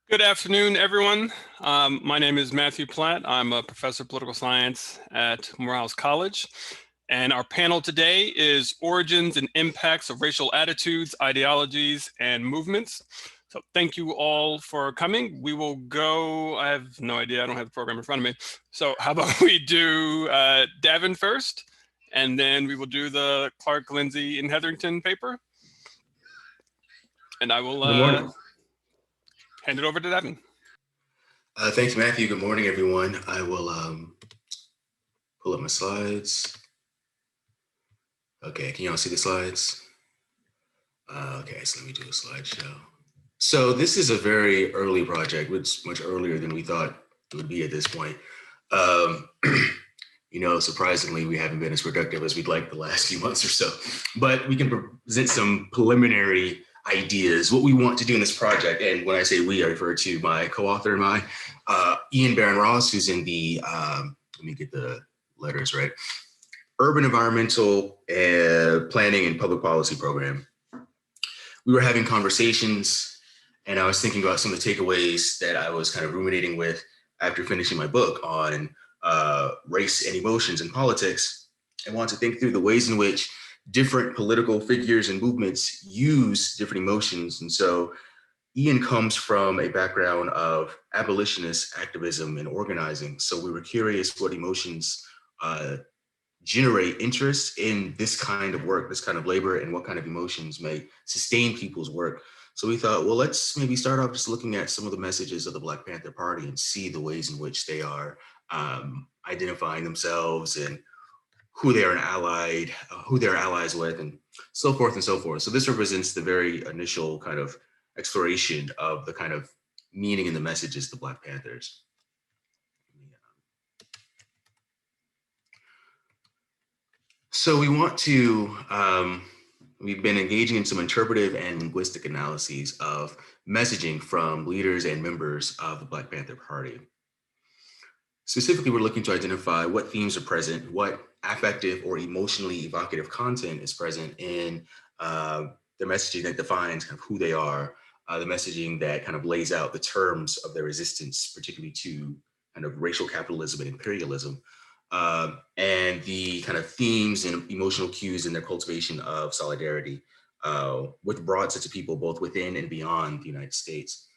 Good afternoon, everyone. My name is Matthew Platt. I'm a professor of political science at Morehouse College. And our panel today is Origins and Impacts of Racial Attitudes, Ideologies, and Movements. So thank you all for coming. We will go, I have no idea, I don't have the program in front of me. So how about we do Davin first, and then we will do the Clark, Lindsay, and Hetherington paper. And I will hand it over to Davin. Thanks, Matthew. Good morning, everyone. I will pull up my slides. Okay, can y'all see the slides? Okay, so let me do a slideshow. So this is a very early project, which much earlier than we thought it would be at this point. Surprisingly, we haven't been as productive as we'd like the last few months or so, but we can present some preliminary ideas, what we want to do in this project. And when I say we, I refer to my co-author and my Baran Ross, who's in the, let me get the letters right, Urban Environmental Planning and Public Policy Program. We were having conversations and I was thinking about some of the takeaways that I was kind of ruminating with after finishing my book on race and emotions in politics, and want to think through the ways in which different political figures and movements use different emotions. And so Ian comes from a background of abolitionist activism and organizing. So we were curious what emotions generate interest in this kind of work, this kind of labor, and what kind of emotions may sustain people's work. So we thought, well, let's maybe start off just looking at some of the messages of the Black Panther Party and see the ways in which they are identifying themselves and who they are who they're allies with, and so forth and so forth. So this represents the very initial kind of exploration of the kind of meaning and the messages of the Black Panthers. So we want to, we've been engaging in some interpretive and linguistic analyses of messaging from leaders and members of the Black Panther Party. Specifically, we're looking to identify what themes are present, what affective or emotionally evocative content is present in the messaging that defines kind of who they are, the messaging that kind of lays out the terms of their resistance, particularly to kind of racial capitalism and imperialism, and the kind of themes and emotional cues in their cultivation of solidarity with broad sets of people, both within and beyond the United States.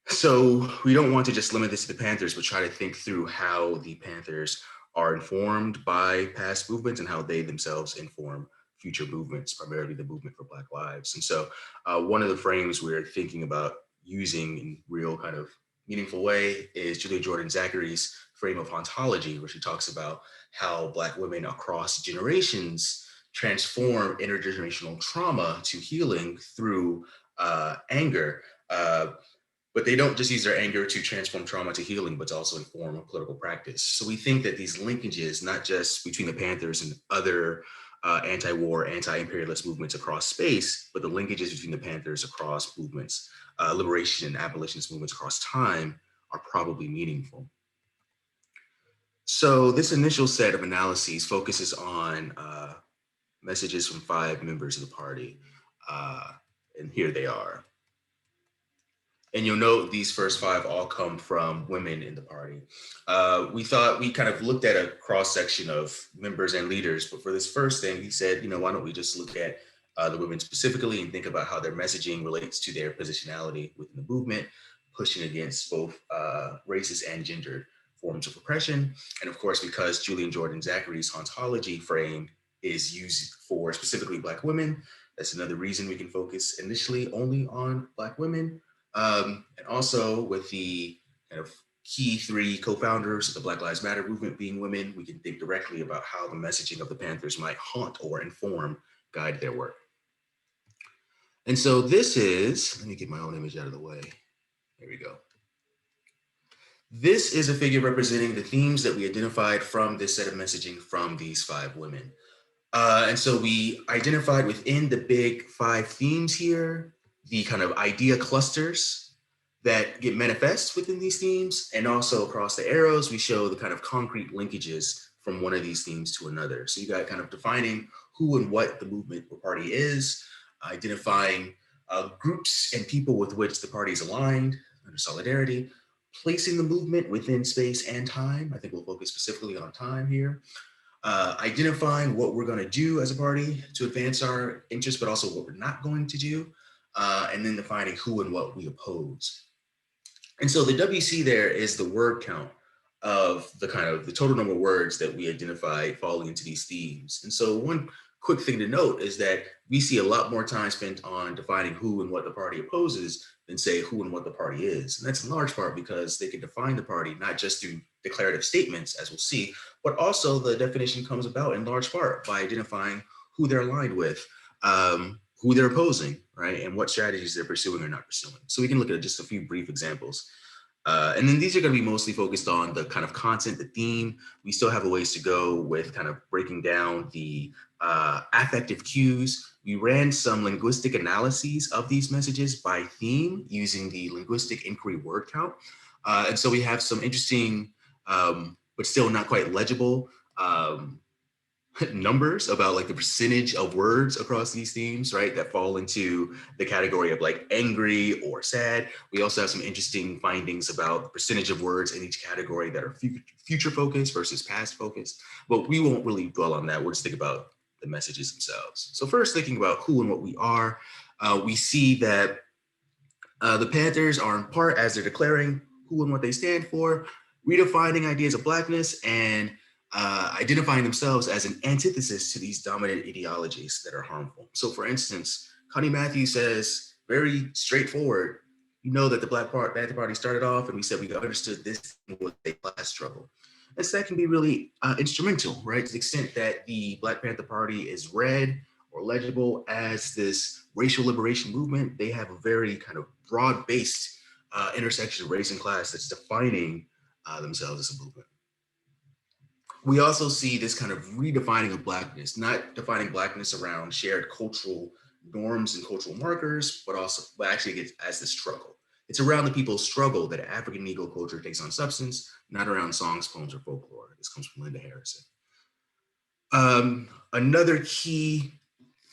So we don't want to just limit this to the Panthers, but try to think through how the Panthers are informed by past movements and how they themselves inform future movements, primarily the movement for Black lives. And so one of the frames we're thinking about using in real kind of meaningful way is Julia Jordan-Zachary's frame of ontology, where she talks about how Black women across generations transform intergenerational trauma to healing through anger. But they don't just use their anger to transform trauma to healing, but to also inform a political practice. So we think that these linkages, not just between the Panthers and other anti-war, anti-imperialist movements across space, but the linkages between the Panthers across movements, liberation and abolitionist movements across time, are probably meaningful. So this initial set of analyses focuses on messages from 5 members of the party, and here they are. And you'll note these first 5 all come from women in the party. We thought we kind of looked at a cross section of members and leaders, but for this first thing, we said, why don't we just look at the women specifically and think about how their messaging relates to their positionality within the movement, pushing against both racist and gendered forms of oppression. And of course, because Julia Jordan-Zachary's ontology frame is used for specifically Black women, that's another reason we can focus initially only on Black women. And also with the kind of key 3 co-founders of the Black Lives Matter movement being women, we can think directly about how the messaging of the Panthers might haunt or inform, guide their work. And so this is, let me get my own image out of the way. There we go. This is a figure representing the themes that we identified from this set of messaging from these 5 women. And so we identified within the big 5 themes here, the kind of idea clusters that get manifest within these themes. And also across the arrows, we show the kind of concrete linkages from one of these themes to another. So you got kind of defining who and what the movement or party is, identifying groups and people with which the party is aligned under solidarity, placing the movement within space and time. I think we'll focus specifically on time here. Identifying what we're going to do as a party to advance our interests, but also what we're not going to do, and then defining who and what we oppose. And so the WC there is the word count of the total number of words that we identified falling into these themes. And so one quick thing to note is that we see a lot more time spent on defining who and what the party opposes than say who and what the party is. And that's in large part because they can define the party not just through declarative statements, as we'll see, but also the definition comes about in large part by identifying who they're aligned with, who they're opposing, right? And what strategies they're pursuing or not pursuing. So we can look at just a few brief examples. And then these are going to be mostly focused on the kind of content, the theme. We still have a ways to go with kind of breaking down the affective cues. We ran some linguistic analyses of these messages by theme using the linguistic inquiry word count. And so we have some interesting, but still not quite legible numbers about like the percentage of words across these themes, right, that fall into the category of like angry or sad. We also have some interesting findings about the percentage of words in each category that are future focused versus past focused, but we won't really dwell on that. We'll just think about the messages themselves. So first, thinking about who and what we are, we see that the Panthers are in part, as they're declaring who and what they stand for, redefining ideas of Blackness and identifying themselves as an antithesis to these dominant ideologies that are harmful. So for instance, Connie Matthews says, very straightforward, you know that the Panther Party started off and we said we understood this was a class struggle. And so that can be really instrumental, right? To the extent that the Black Panther Party is read or legible as this racial liberation movement, they have a very kind of broad-based intersection of race and class that's defining themselves as a movement. We also see this kind of redefining of Blackness, not defining Blackness around shared cultural norms and cultural markers, but actually as the struggle. It's around the people's struggle that African Negro culture takes on substance, not around songs, poems, or folklore. This comes from Linda Harrison. Another key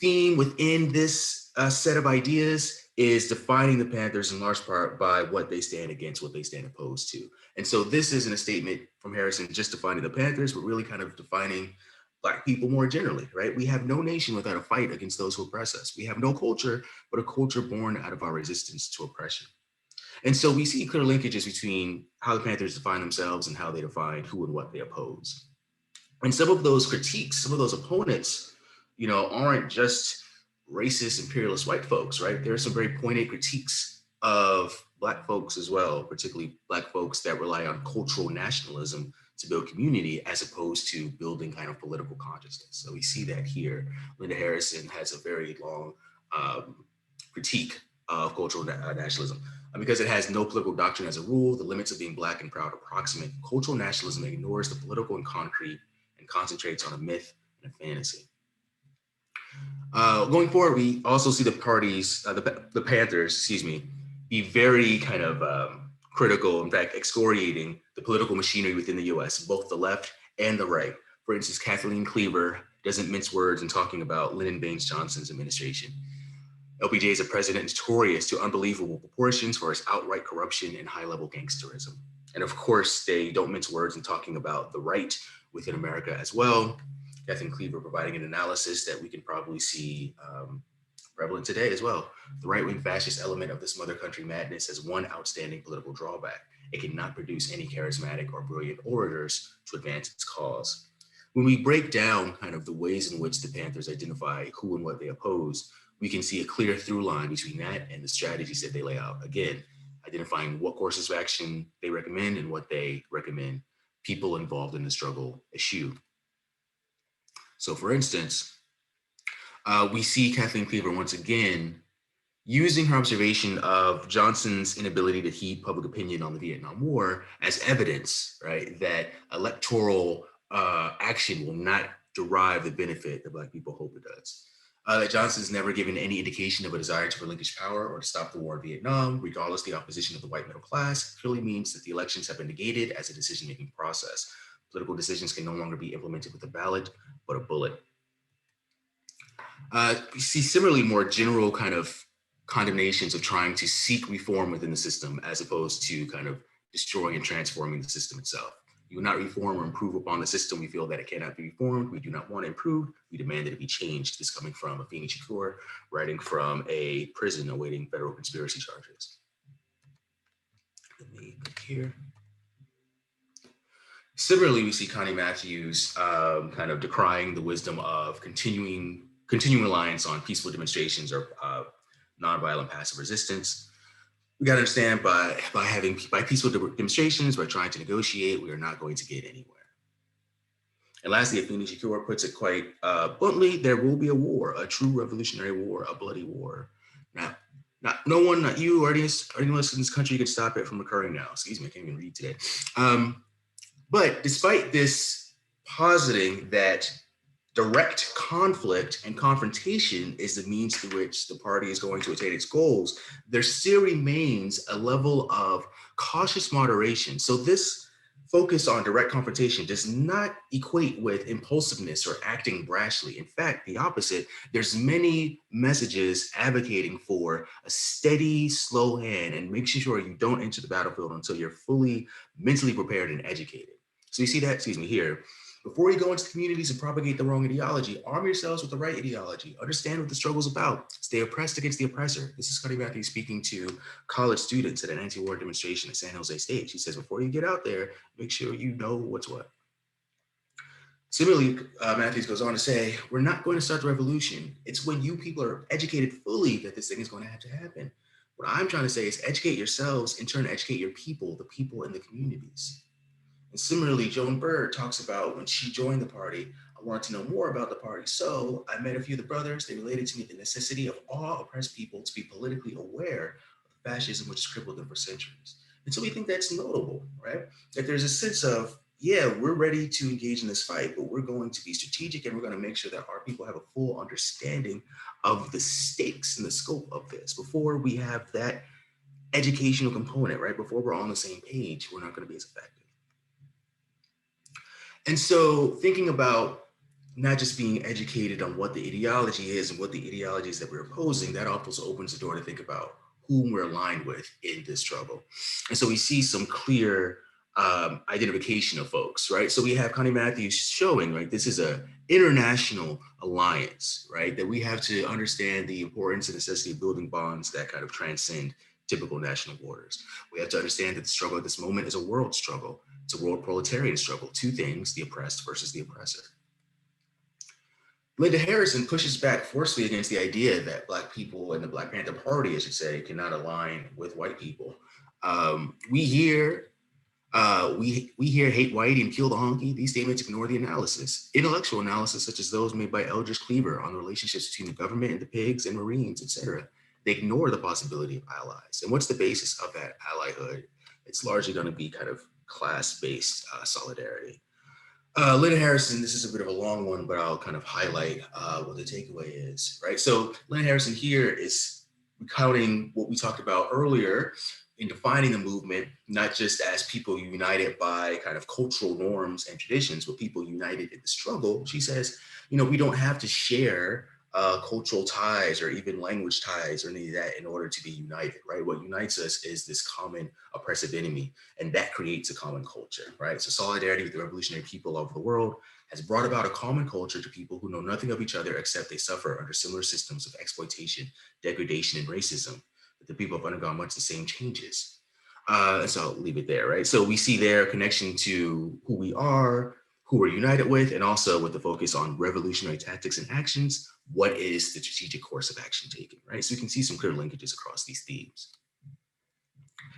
theme within this set of ideas is defining the Panthers in large part by what they stand against, what they stand opposed to. And so this isn't a statement from Harrison just defining the Panthers, but really kind of defining Black people more generally, right? We have no nation without a fight against those who oppress us. We have no culture, but a culture born out of our resistance to oppression. And so we see clear linkages between how the Panthers define themselves and how they define who and what they oppose. And some of those critiques, some of those opponents, you know, aren't just racist, imperialist white folks, right? There are some very pointed critiques of Black folks as well, particularly Black folks that rely on cultural nationalism to build community as opposed to building kind of political consciousness. So we see that here. Linda Harrison has a very long critique of cultural nationalism. Because it has no political doctrine as a rule, the limits of being Black and proud approximate. Cultural nationalism ignores the political and concrete and concentrates on a myth and a fantasy. Going forward, we also see the parties, the Panthers, be very kind of critical, in fact, excoriating the political machinery within the US, both the left and the right. For instance, Kathleen Cleaver doesn't mince words in talking about Lyndon Baines Johnson's administration. LBJ is a president notorious to unbelievable proportions for his outright corruption and high-level gangsterism. And of course, they don't mince words in talking about the right within America as well. Kathleen Cleaver providing an analysis that we can probably see prevalent today as well. The right-wing fascist element of this mother country madness has one outstanding political drawback. It cannot produce any charismatic or brilliant orators to advance its cause. When we break down kind of the ways in which the Panthers identify who and what they oppose, we can see a clear through line between that and the strategies that they lay out. Again, identifying what courses of action they recommend and what they recommend people involved in the struggle eschew. So for instance, we see Kathleen Cleaver once again using her observation of Johnson's inability to heed public opinion on the Vietnam War as evidence, right, that electoral action will not derive the benefit that Black people hope it does. That Johnson's never given any indication of a desire to relinquish power or to stop the war in Vietnam, regardless of the opposition of the white middle class, clearly means that the elections have been negated as a decision-making process. Political decisions can no longer be implemented with a ballot, but a bullet. We see similarly more general kind of condemnations of trying to seek reform within the system as opposed to kind of destroying and transforming the system itself. You will not reform or improve upon the system. We feel that it cannot be reformed. We do not want it improved. We demand that it be changed. This coming from Afeni Shakur, writing from a prison awaiting federal conspiracy charges. Let me click here. Similarly, we see Connie Matthews kind of decrying the wisdom of continuing reliance on peaceful demonstrations or nonviolent passive resistance. We got to understand by peaceful demonstrations, by trying to negotiate, we are not going to get anywhere. And lastly, Afeni Shakur puts it quite bluntly: there will be a war, a true revolutionary war, a bloody war. Now, no one, not you or anyone else in this country can stop it from occurring now. Excuse me, I can't even read today. But despite this positing that direct conflict and confrontation is the means through which the party is going to attain its goals, there still remains a level of cautious moderation. So this focus on direct confrontation does not equate with impulsiveness or acting brashly. In fact, the opposite. There's many messages advocating for a steady, slow hand and making sure you don't enter the battlefield until you're fully mentally prepared and educated. So you see that, here. Before you go into communities and propagate the wrong ideology, arm yourselves with the right ideology. Understand what the struggle is about. Stay oppressed against the oppressor. This is Connie Matthews speaking to college students at an anti-war demonstration at San Jose State. She says, before you get out there, make sure you know what's what. Similarly, Matthews goes on to say, we're not going to start the revolution. It's when you people are educated fully that this thing is going to have to happen. What I'm trying to say is educate yourselves, in turn, educate your people, the people in the communities. And similarly, Joan Bird talks about when she joined the party, I wanted to know more about the party. So I met a few of the brothers. They related to me the necessity of all oppressed people to be politically aware of the fascism which has crippled them for centuries. And so we think that's notable, right? That there's a sense of, yeah, we're ready to engage in this fight, but we're going to be strategic and we're going to make sure that our people have a full understanding of the stakes and the scope of this. Before we have that educational component, right? Before we're on the same page, we're not going to be as effective. And so thinking about not just being educated on what the ideology is and what the ideologies that we're opposing, that also opens the door to think about whom we're aligned with in this struggle. And so we see some clear identification of folks, right? So we have Connie Matthews showing, right, this is an international alliance, right? That we have to understand the importance and necessity of building bonds that kind of transcend typical national borders. We have to understand that the struggle at this moment is a world struggle. It's a world proletarian struggle, two things, the oppressed versus the oppressor. Linda Harrison pushes back forcefully against the idea that Black people and the Black Panther Party, I should say, cannot align with white people. We hear hate white and kill the honky. These statements ignore the analysis, intellectual analysis such as those made by Eldridge Cleaver on the relationships between the government and the pigs and Marines, etc. They ignore the possibility of allies. And what's the basis of that allyhood? It's largely going to be kind of class-based solidarity. Linda Harrison, this is a bit of a long one, but I'll kind of highlight what the takeaway is, right? So Linda Harrison here is recounting what we talked about earlier in defining the movement, not just as people united by kind of cultural norms and traditions, but people united in the struggle. She says, we don't have to share cultural ties or even language ties or any of that in order to be united, right? What unites us is this common oppressive enemy, and that creates a common culture, right? So solidarity with the revolutionary people all over the world has brought about a common culture to people who know nothing of each other except they suffer under similar systems of exploitation, degradation, and racism. But the people have undergone much the same changes. So I'll leave it there, right? So we see their connection to who we are, who we're united with, and also with the focus on revolutionary tactics and actions. What is the strategic course of action taken, right? So we can see some clear linkages across these themes.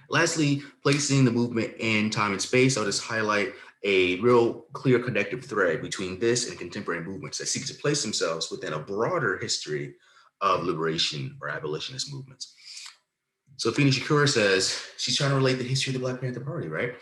Lastly, placing the movement in time and space, I'll just highlight a real clear connective thread between this and contemporary movements that seek to place themselves within a broader history of liberation or abolitionist movements. So Afeni Shakur says she's trying to relate the history of the Black Panther Party, right?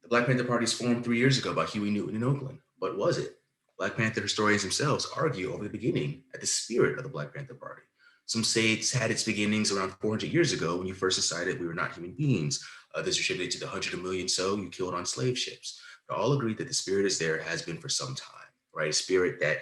The Black Panther Party was formed 3 years ago by Huey Newton in Oakland. What was it? Black Panther historians themselves argue over the beginning at the spirit of the Black Panther Party. Some say it's had its beginnings around 400 years ago when you first decided we were not human beings. Others attributed to the 100 million so you killed on slave ships. But all agree that the spirit is there, has been for some time, right? A spirit that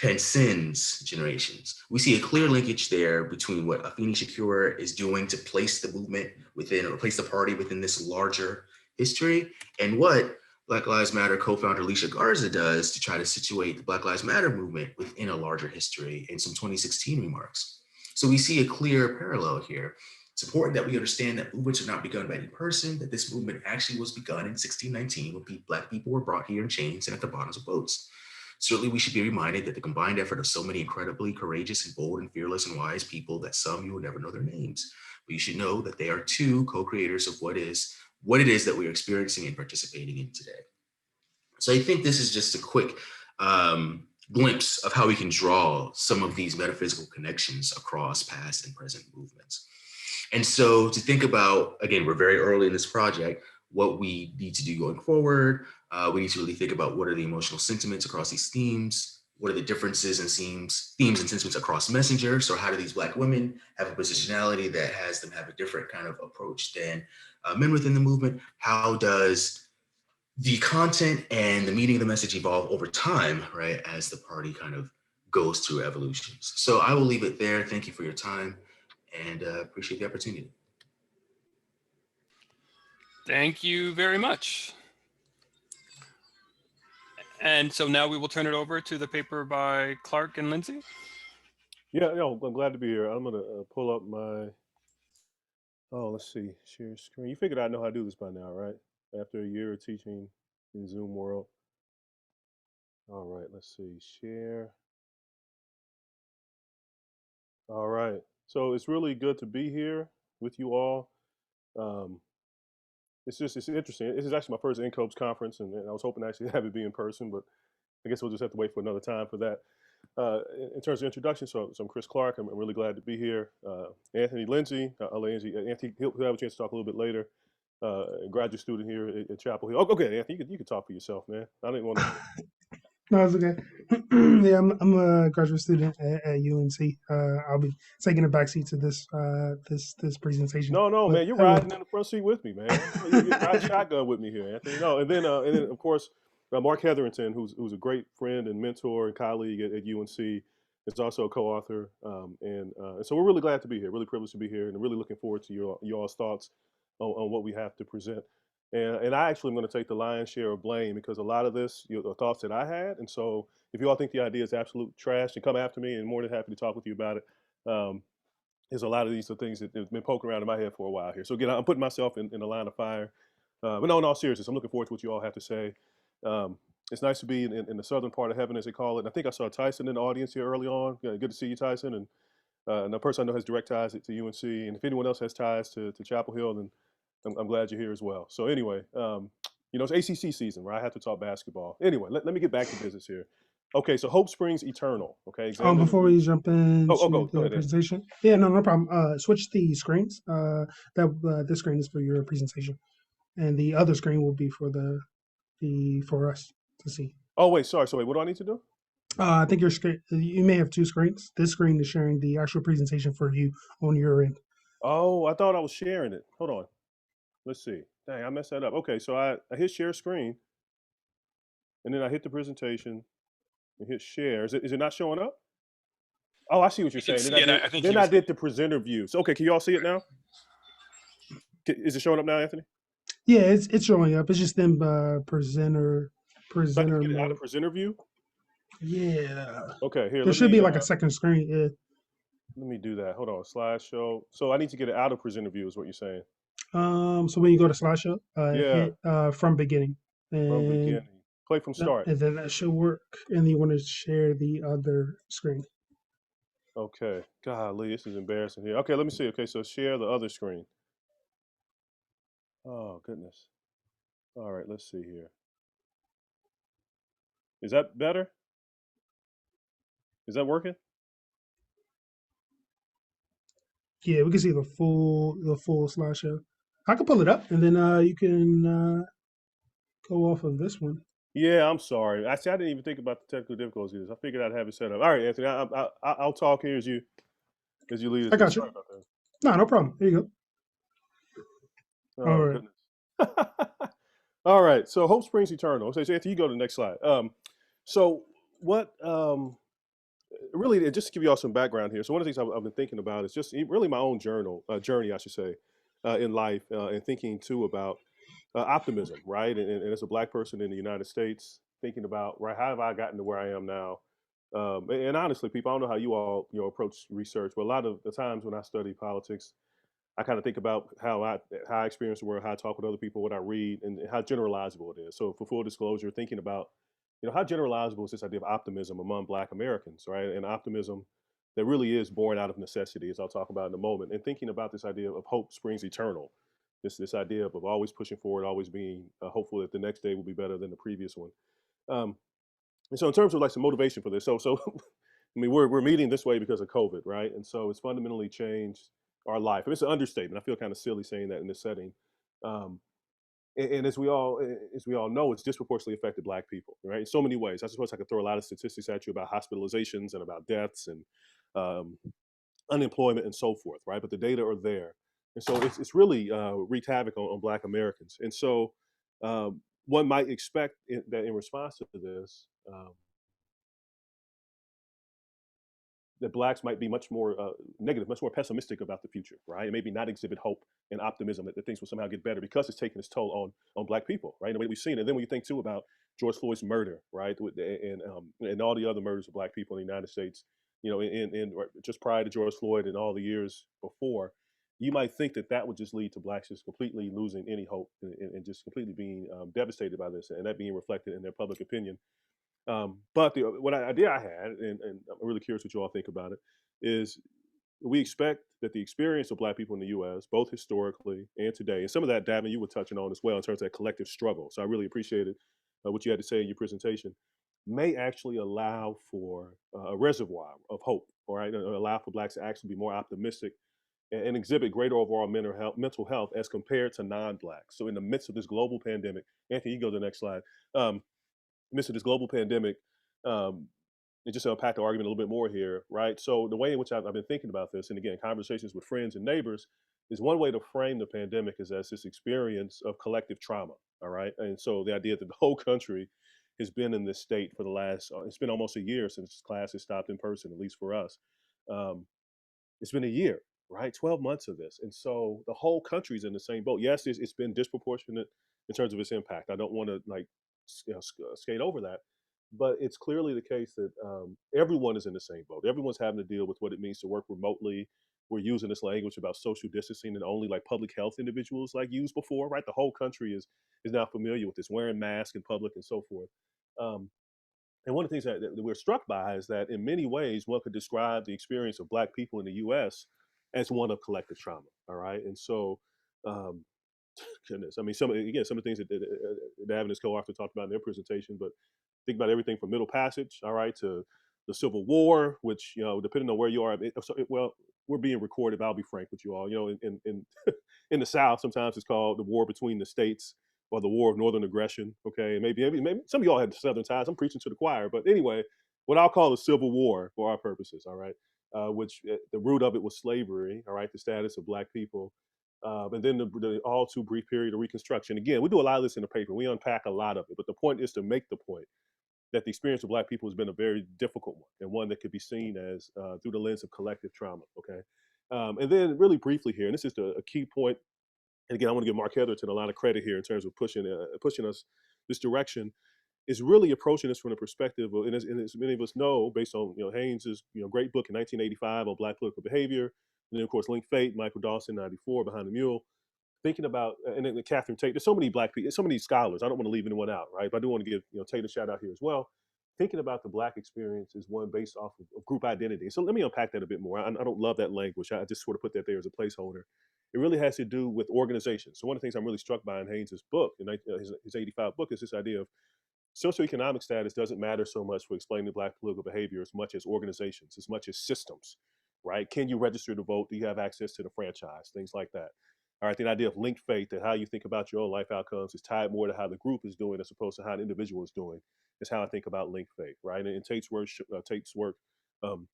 transcends generations. We see a clear linkage there between what Afeni Shakur is doing to place the movement within, or place the party within this larger history, and what Black Lives Matter co-founder Alicia Garza does to try to situate the Black Lives Matter movement within a larger history in some 2016 remarks. So we see a clear parallel here. It's important that we understand that movements are not begun by any person, that this movement actually was begun in 1619 when Black people were brought here in chains and at the bottoms of boats. Certainly, we should be reminded that the combined effort of so many incredibly courageous and bold and fearless and wise people that some you will never know their names. But you should know that they are two co-creators of what it is that we are experiencing and participating in today. So I think this is just a quick glimpse of how we can draw some of these metaphysical connections across past and present movements. And so to think about, again, we're very early in this project, what we need to do going forward. We need to really think about what are the emotional sentiments across these themes, what are the differences in themes and sentiments across messengers. So how do these Black women have a positionality that has them have a different kind of approach than men within the movement? How does the content and the meaning of the message evolve over time, right, as the party kind of goes through evolutions? So I will leave it there. Thank you for your time, and appreciate the opportunity. Thank you very much. And so now we will turn it over to the paper by Clark and Lindsay. Yeah, I'm glad to be here. I'm gonna pull up my. Oh, let's see, share screen. You figured I know how to do this by now, right? After a year of teaching in Zoom world. All right, let's see, share. All right, so it's really good to be here with you all. Um, it's interesting. This is actually my first NCOBPS conference, and I was hoping to actually have it be in person, but I guess we'll just have to wait for another time for that. In terms of introduction, so I'm Chris Clark. I'm really glad to be here. Anthony Lindsay, I'll let Anthony, he'll have a chance to talk a little bit later. A graduate student here at Chapel Hill. Oh, okay, Anthony, you can talk for yourself, man. I didn't want to. No, it's okay. Yeah, I'm a graduate student at UNC. I'll be taking a backseat to this presentation. No, but man, you're riding in the front seat with me, man. You're riding shotgun with me here, Anthony. No, and then of course, Marc Hetherington, who's a great friend and mentor and colleague at UNC, is also a co-author, and so we're really glad to be here. Really privileged to be here, and really looking forward to y'all's thoughts on what we have to present. And I actually am going to take the lion's share of blame because a lot of this are thoughts that I had, and so if you all think the idea is absolute trash, then come after me, and more than happy to talk with you about it. There's a lot of these are things that have been poking around in my head for a while here. So again, I'm putting myself in the line of fire. But no, in all seriousness, I'm looking forward to what you all have to say. It's nice to be in the southern part of heaven, as they call it. And I think I saw Tyson in the audience here early on. Yeah, good to see you, Tyson. And a person I know has direct ties to UNC. And if anyone else has ties to Chapel Hill, then I'm glad you're here as well. So anyway, it's ACC season, right? I have to talk basketball. Anyway, let me get back to business here. Okay, so Hope Springs Eternal. Okay. Before we jump into go ahead, presentation, yeah, no problem. Switch the screens. This screen is for your presentation, and the other screen will be for for us to see. Oh wait, sorry. So wait, what do I need to do? I think you may have two screens. This screen is sharing the actual presentation for you on your end. Oh, I thought I was sharing it. Hold on. Let's see. Dang, I messed that up. Okay, so I hit share screen, and then I hit the presentation and hit share. Is it not showing up? Oh, I see what you're saying. Then I did the presenter view. So okay, can you all see it now? Is it showing up now, Anthony? Yeah, it's showing up. It's just them presenter So get it out mode. of presenter view. Yeah. Okay, here. There should be like a second screen. Yeah. Let me do that. Hold on, slideshow. So I need to get it out of presenter view, is what you're saying. So when you go to slideshow, Yeah. hit from beginning. From beginning. Play from start. And then that should work. And then you want to share the other screen. Okay. Golly, this is embarrassing here. Okay, let me see. Okay, so share the other screen. Oh, goodness. All right, let's see here. Is that better? Is that working? Yeah, we can see the full slideshow. I can pull it up, and then you can go off of this one. Yeah, I'm sorry. Actually, I didn't even think about the technical difficulties. I figured I'd have it set up. All right, Anthony, I'll talk here as you lead us. I got you. No problem. There you go. Oh, right. Goodness. All right. So Hope Springs Eternal. So Anthony, you go to the next slide. So what really, just to give you all some background here. So one of the things I've been thinking about is just really my own journey, I should say, in life, and thinking too about optimism, right? And as a Black person in the United States, thinking about, right, how have I gotten to where I am now? And honestly, people, I don't know how you all, approach research, but a lot of the times when I study politics, I kind of think about how I experience the world, how I talk with other people, what I read, and how generalizable it is. So, for full disclosure, thinking about, how generalizable is this idea of optimism among Black Americans, right? And optimism that really is born out of necessity, as I'll talk about in a moment. And thinking about this idea of hope springs eternal, this idea of always pushing forward, always being hopeful that the next day will be better than the previous one. Um, and so, in terms of like some motivation for this, so I mean, we're meeting this way because of COVID, right? And so it's fundamentally changed our life. And it's an understatement. I feel kind of silly saying that in this setting. Um, and as we all know, it's disproportionately affected Black people, right? In so many ways. I suppose I could throw a lot of statistics at you about hospitalizations and about deaths and um, unemployment and so forth, right? But the data are there, and so it's really wreaked havoc on Black Americans. And so one might expect that in response to this. That Blacks might be much more negative, much more pessimistic about the future, right? And maybe not exhibit hope and optimism that things will somehow get better because it's taking its toll on Black people, right? And the way we've seen it. And then when you think too about George Floyd's murder, right, and all the other murders of Black people in the United States, in just prior to George Floyd and all the years before, you might think that that would just lead to Blacks just completely losing any hope and just completely being devastated by this, and that being reflected in their public opinion. But what idea I had, and I'm really curious what you all think about it, is we expect that the experience of Black people in the U.S., both historically and today, and some of that, Davin, you were touching on as well in terms of that collective struggle. So I really appreciated what you had to say in your presentation, may actually allow for a reservoir of hope, all right, and allow for Blacks to actually be more optimistic and exhibit greater overall mental health as compared to non-Blacks. So in the midst of this global pandemic, Anthony, you go to the next slide. Midst of this global pandemic, um, and just to unpack the argument a little bit more here, right? So the way in which I've been thinking about this, and again, conversations with friends and neighbors, is one way to frame the pandemic is as this experience of collective trauma, all right? And so the idea that the whole country has been in this state for the last, it's been almost a year since class has stopped in person, at least for us. Um, it's been a year, right? 12 months of this. And so the whole country's in the same boat. Yes, it's been disproportionate in terms of its impact. I don't want to like skate over that. But it's clearly the case that everyone is in the same boat. Everyone's having to deal with what it means to work remotely. We're using this language about social distancing and only like public health individuals like used before, right? The whole country is now familiar with this, wearing masks in public and so forth. Um, and one of the things that we're struck by is that in many ways, one could describe the experience of Black people in the U.S. as one of collective trauma. All right, and so um, goodness, I mean, some of the things that Davin and his co-author talked about in their presentation, but think about everything from Middle Passage, all right, to the Civil War, which depending on where you are, well, we're being recorded. But I'll be frank with you all. In in the South, sometimes it's called the war between the states or the war of Northern aggression. Okay, maybe some of y'all had Southern ties. I'm preaching to the choir, but anyway, what I'll call the Civil War for our purposes, all right, which the root of it was slavery, all right, the status of Black people. And then the all too brief period of Reconstruction. Again, we do a lot of this in the paper. We unpack a lot of it, but the point is to make the point that the experience of Black people has been a very difficult one and one that could be seen as through the lens of collective trauma. Okay, and then really briefly here, and this is a key point. And again, I want to give Marc Hetherington a lot of credit here in terms of pushing us this direction. Is really approaching this from the perspective of, and as many of us know, based on Haynes's great book in 1985 on Black political behavior, and then of course Link Fate, Michael Dawson, 94, Behind the Mule. Thinking about, and then Catherine Tate, there's so many Black people, so many scholars. I don't want to leave anyone out, right? But I do want to give Tate a shout out here as well. Thinking about the Black experience is one based off of group identity. So let me unpack that a bit more. I don't love that language. I just sort of put that there as a placeholder. It really has to do with organizations. So one of the things I'm really struck by in Haynes's book, in his 85 book, is this idea of socioeconomic status doesn't matter so much for explaining Black political behavior as much as organizations, as much as systems, right? Can you register to vote? Do you have access to the franchise? Things like that. All right, the idea of linked faith, that how you think about your own life outcomes is tied more to how the group is doing as opposed to how an individual is doing, is how I think about linked faith, right? And in Tate's work, um,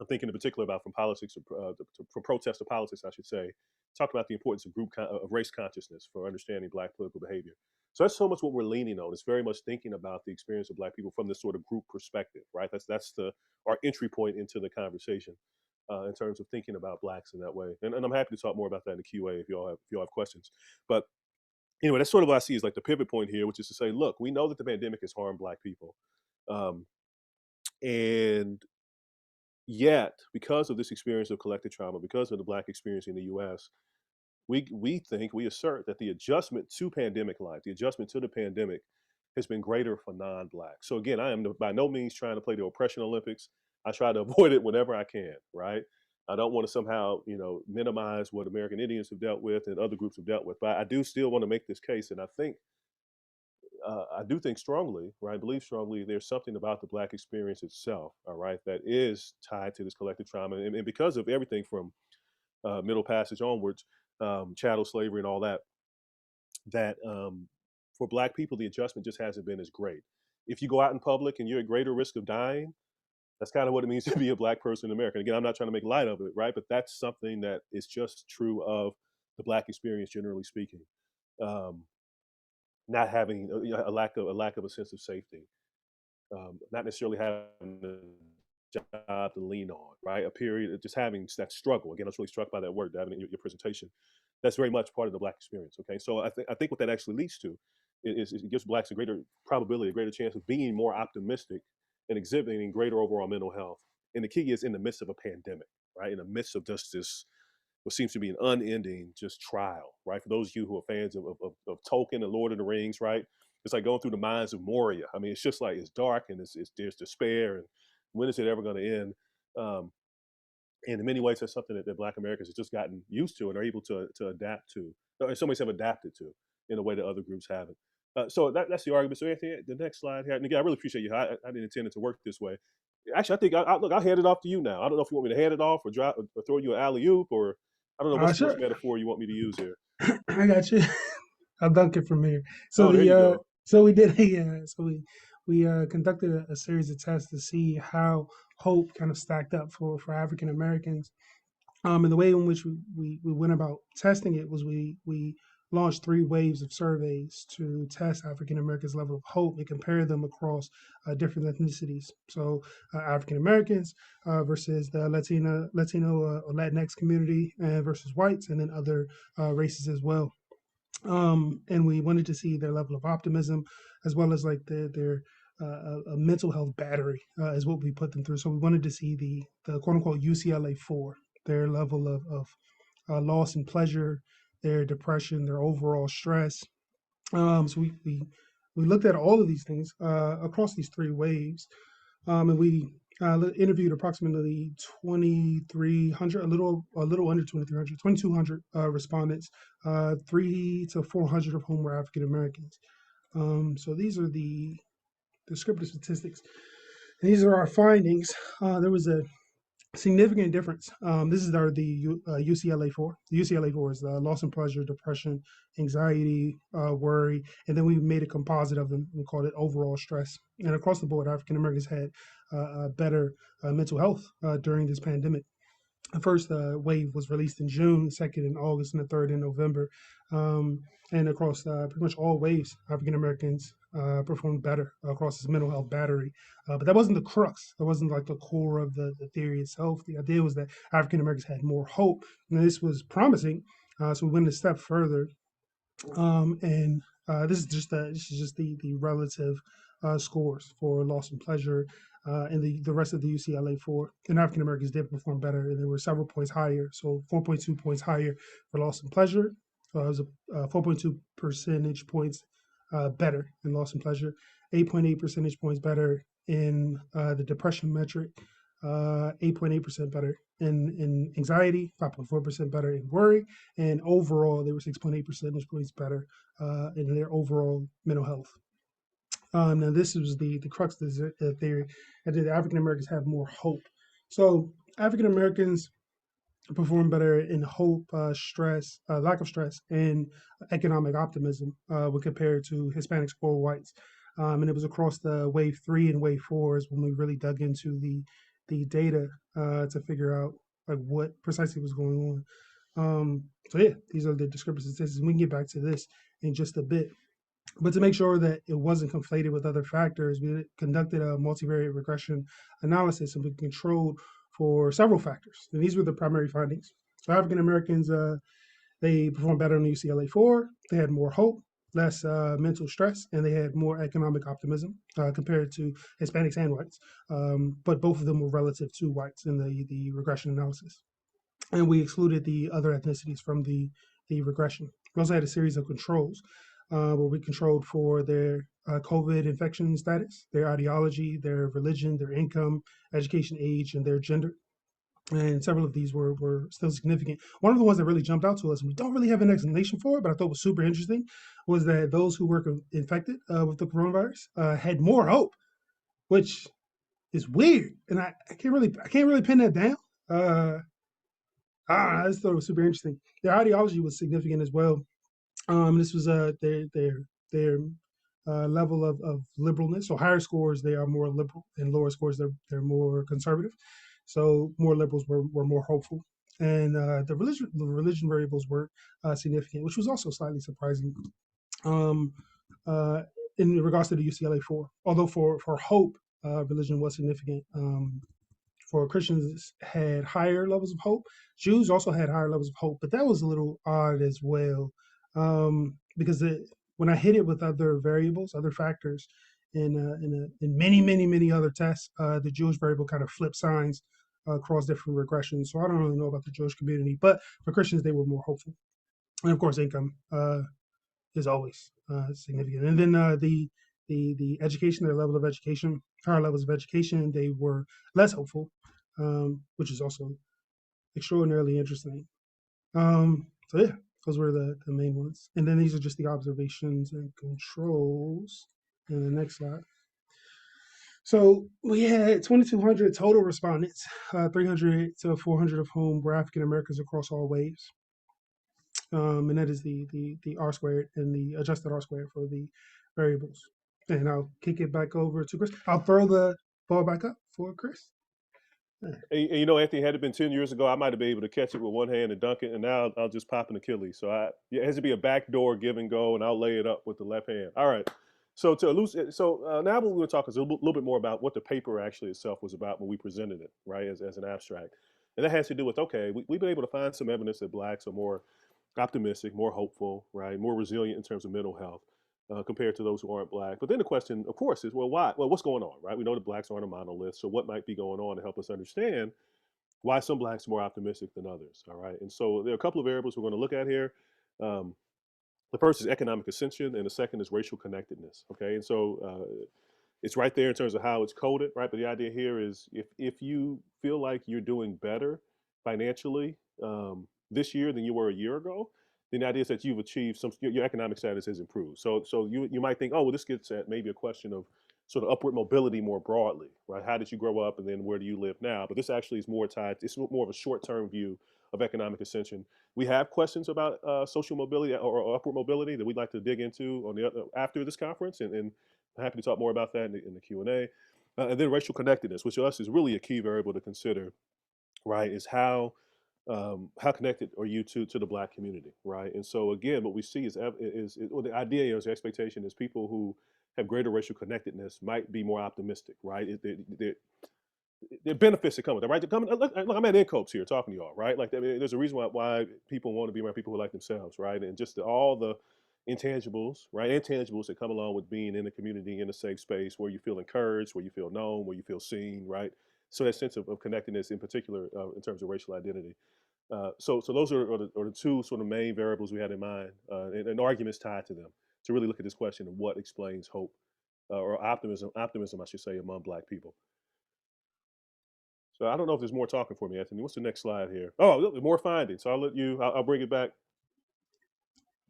I'm thinking in particular about from protest to politics, I should say, talk about the importance of of race consciousness for understanding Black political behavior. So that's so much what we're leaning on. It's very much thinking about the experience of Black people from this sort of group perspective, right? That's our entry point into the conversation in terms of thinking about Blacks in that way. And I'm happy to talk more about that in the QA if y'all have questions. But anyway, that's sort of what I see as like the pivot point here, which is to say, look, we know that the pandemic has harmed Black people. And yet, because of this experience of collective trauma, because of the Black experience in the US, we assert that the adjustment to pandemic life, the adjustment to the pandemic has been greater for non-Blacks. So again, I am by no means trying to play the oppression Olympics. I try to avoid it whenever I can, right? I don't want to somehow, minimize what American Indians have dealt with and other groups have dealt with, but I do still want to make this case. And I do think strongly, right? I believe strongly there's something about the Black experience itself, all right, that is tied to this collective trauma. And because of everything from Middle Passage onwards, chattel slavery and all that, for Black people, the adjustment just hasn't been as great. If you go out in public and you're at greater risk of dying, that's kind of what it means to be a Black person in America. And again, I'm not trying to make light of it, right? But that's something that is just true of the Black experience, generally speaking. Not having a lack of a sense of safety, not necessarily having a job to lean on, right? A period of just having that struggle. Again, I was really struck by that word, Davin, in your presentation. That's very much part of the Black experience. Okay, so I think what that actually leads to is it gives Blacks a greater probability, a greater chance of being more optimistic and exhibiting greater overall mental health. And the key is in the midst of a pandemic, right? In the midst of just this, what seems to be an unending just trial, right? For those of you who are fans of Tolkien and Lord of the Rings, right? It's like going through the mines of Moria. I mean, it's just like, it's dark and there's despair, and when is it ever going to end? And in many ways, that's something that Black Americans have just gotten used to and are able to adapt to. In some ways, have adapted to in a way that other groups haven't. So that's the argument. So Anthony, the next slide here. And again, I really appreciate you. I didn't intend it to work this way. Actually, I think I'll hand it off to you now. I don't know if you want me to hand it off or drop or throw you an alley oop, or I don't know what's Sure. metaphor you want me to use here. I got you. I'll dunk it from here. So There you go. so we did we conducted a series of tests to see how hope kind of stacked up for African Americans. And the way in which we went about testing it was we launched 3 waves of surveys to test African Americans' level of hope and compare them across different ethnicities. So African Americans versus the Latino or Latinx community versus whites, and then other races as well. And we wanted to see their level of optimism, as well as like their a mental health battery is what we put them through. So we wanted to see the quote unquote UCLA 4, their level of loss and pleasure, their depression, their overall stress. So we looked at all of these things across these 3 waves, and we interviewed approximately 2,300, a little under 2,300, 2,200 respondents, 300 to 400 of whom were African Americans. So these are the descriptive statistics. And these are our findings. There was a significant difference. This is the UCLA 4. The UCLA 4 is loss and pleasure, depression, anxiety, worry, and then we made a composite of them. We called it overall stress. And across the board, African Americans had better mental health during this pandemic. The first wave was released in June, the second in August, and the third in November. And across pretty much all waves, African Americans performed better across this mental health battery. But that wasn't the crux. That wasn't like the core of the theory itself. The idea was that African Americans had more hope, and this was promising. So we went a step further, and this is just the relative scores for loss and pleasure. And the rest of the UCLA 4, and African Americans did perform better, and they were several points higher. So 4.2 points higher for loss and pleasure. It was 4.2 percentage points better in loss and pleasure, 8.8 percentage points better in the depression metric, 8.8% better in anxiety, 5.4% better in worry, and overall they were 6.8 percentage points better in their overall mental health. Now this was the crux of the theory, that the African Americans have more hope. So African Americans perform better in hope, stress, lack of stress, and economic optimism when compared to Hispanics or whites. And it was across the wave 3 and wave 4s when we really dug into the data to figure out like what precisely was going on. So yeah, these are the descriptive statistics. We can get back to this in just a bit. But to make sure that it wasn't conflated with other factors, we conducted a multivariate regression analysis and we controlled for several factors. And these were the primary findings. So African Americans, they performed better on the UCLA-4. They had more hope, less mental stress, and they had more economic optimism compared to Hispanics and whites. But both of them were relative to whites in the regression analysis. And we excluded the other ethnicities from the regression. We also had a series of controls where we controlled for their COVID infection status, their ideology, their religion, their income, education age, and their gender. And several of these were still significant. One of the ones that really jumped out to us, and we don't really have an explanation for it, but I thought was super interesting, was that those who were infected with the coronavirus had more hope, which is weird, and I can't really pin that down. I just thought it was super interesting. Their ideology was significant as well. This was their level of liberalness. So higher scores they are more liberal, and lower scores they're more conservative. So more liberals were more hopeful, and the religion variables were significant, which was also slightly surprising. Um, in regards to the UCLA-4, although for hope, religion was significant. For Christians had higher levels of hope. Jews also had higher levels of hope, but that was a little odd as well, because when I hit it with other variables, other factors, in many other tests, the Jewish variable kind of flipped signs across different regressions. So I don't really know about the Jewish community, but for Christians they were more hopeful, and of course income is always significant. And then the education, their level of education, higher levels of education, they were less hopeful, which is also extraordinarily interesting. So yeah, those were the main ones. And then these are just the observations and controls. And the next slide. So we had 2,200 total respondents, 300 to 400 of whom were African Americans across all waves. And that is the R squared and the adjusted R squared for the variables. And I'll kick it back over to Chris. I'll throw the ball back up for Chris. And, Anthony, had it been 10 years ago, I might have been able to catch it with one hand and dunk it, and now I'll just pop an Achilles. So it has to be a backdoor give and go, and I'll lay it up with the left hand. All right. So now what we're going to talk is a little bit more about what the paper actually itself was about when we presented it, right, as an abstract. And that has to do with, okay, we've been able to find some evidence that blacks are more optimistic, more hopeful, right, more resilient in terms of mental health compared to those who aren't black. But then the question, of course, is, well, why? Well, what's going on, right? We know that blacks aren't a monolith, so what might be going on to help us understand why some blacks are more optimistic than others, all right? And so there are a couple of variables we're going to look at here. The first is economic ascension, and the second is racial connectedness, okay? And so it's right there in terms of how it's coded, right? But the idea here is if you feel like you're doing better financially this year than you were a year ago, then the idea is that you've achieved your economic status has improved. So you might think, oh, well, this gets at maybe a question of sort of upward mobility more broadly, right? How did you grow up, and then where do you live now? But this actually is more tied. It's more of a short-term view of economic ascension. We have questions about social mobility or upward mobility that we'd like to dig into on after this conference, and I'm happy to talk more about that in the Q&A. And then racial connectedness, which to us is really a key variable to consider, right? Is how connected are you to the black community, right? And so again, what we see is the idea is the expectation is people who have greater racial connectedness might be more optimistic, right? There are benefits that come with it, right? Look, I'm at NCOBPS here talking to y'all, right? Like, I mean, there's a reason why people want to be around people who like themselves, right? And just all the intangibles, right? Intangibles that come along with being in a community, in a safe space where you feel encouraged, where you feel known, where you feel seen, right? So that sense of connectedness in particular in terms of racial identity. So those are the two sort of main variables we had in mind and arguments tied to them to really look at this question of what explains hope or optimism, I should say, among black people. So I don't know if there's more talking for me, Anthony. What's the next slide here? Oh, look, more findings. So I'll bring it back.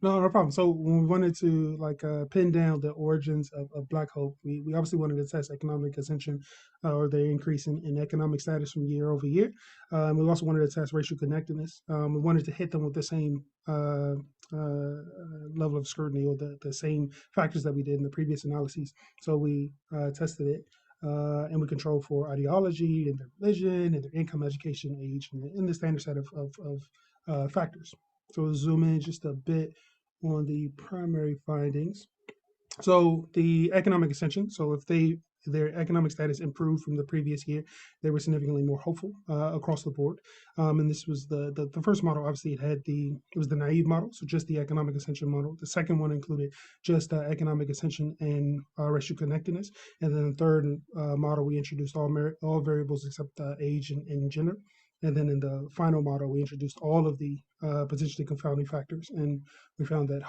No problem. So when we wanted to pin down the origins of Black hope, we obviously wanted to test economic ascension or the increase in economic status from year over year. We also wanted to test racial connectedness. We wanted to hit them with the same level of scrutiny or the same factors that we did in the previous analyses. So we tested it. And we control for ideology and their religion and their income, education, age, and the standard set of factors. So we'll zoom in just a bit on the primary findings. So the economic ascension. So if their economic status improved from the previous year, they were significantly more hopeful across the board. And this was the first model. Obviously, it was the naive model, so just the economic ascension model. The second one included just economic ascension and racial connectedness. And then the third model, we introduced all variables except age and gender. And then in the final model, we introduced all of the potentially confounding factors, and we found that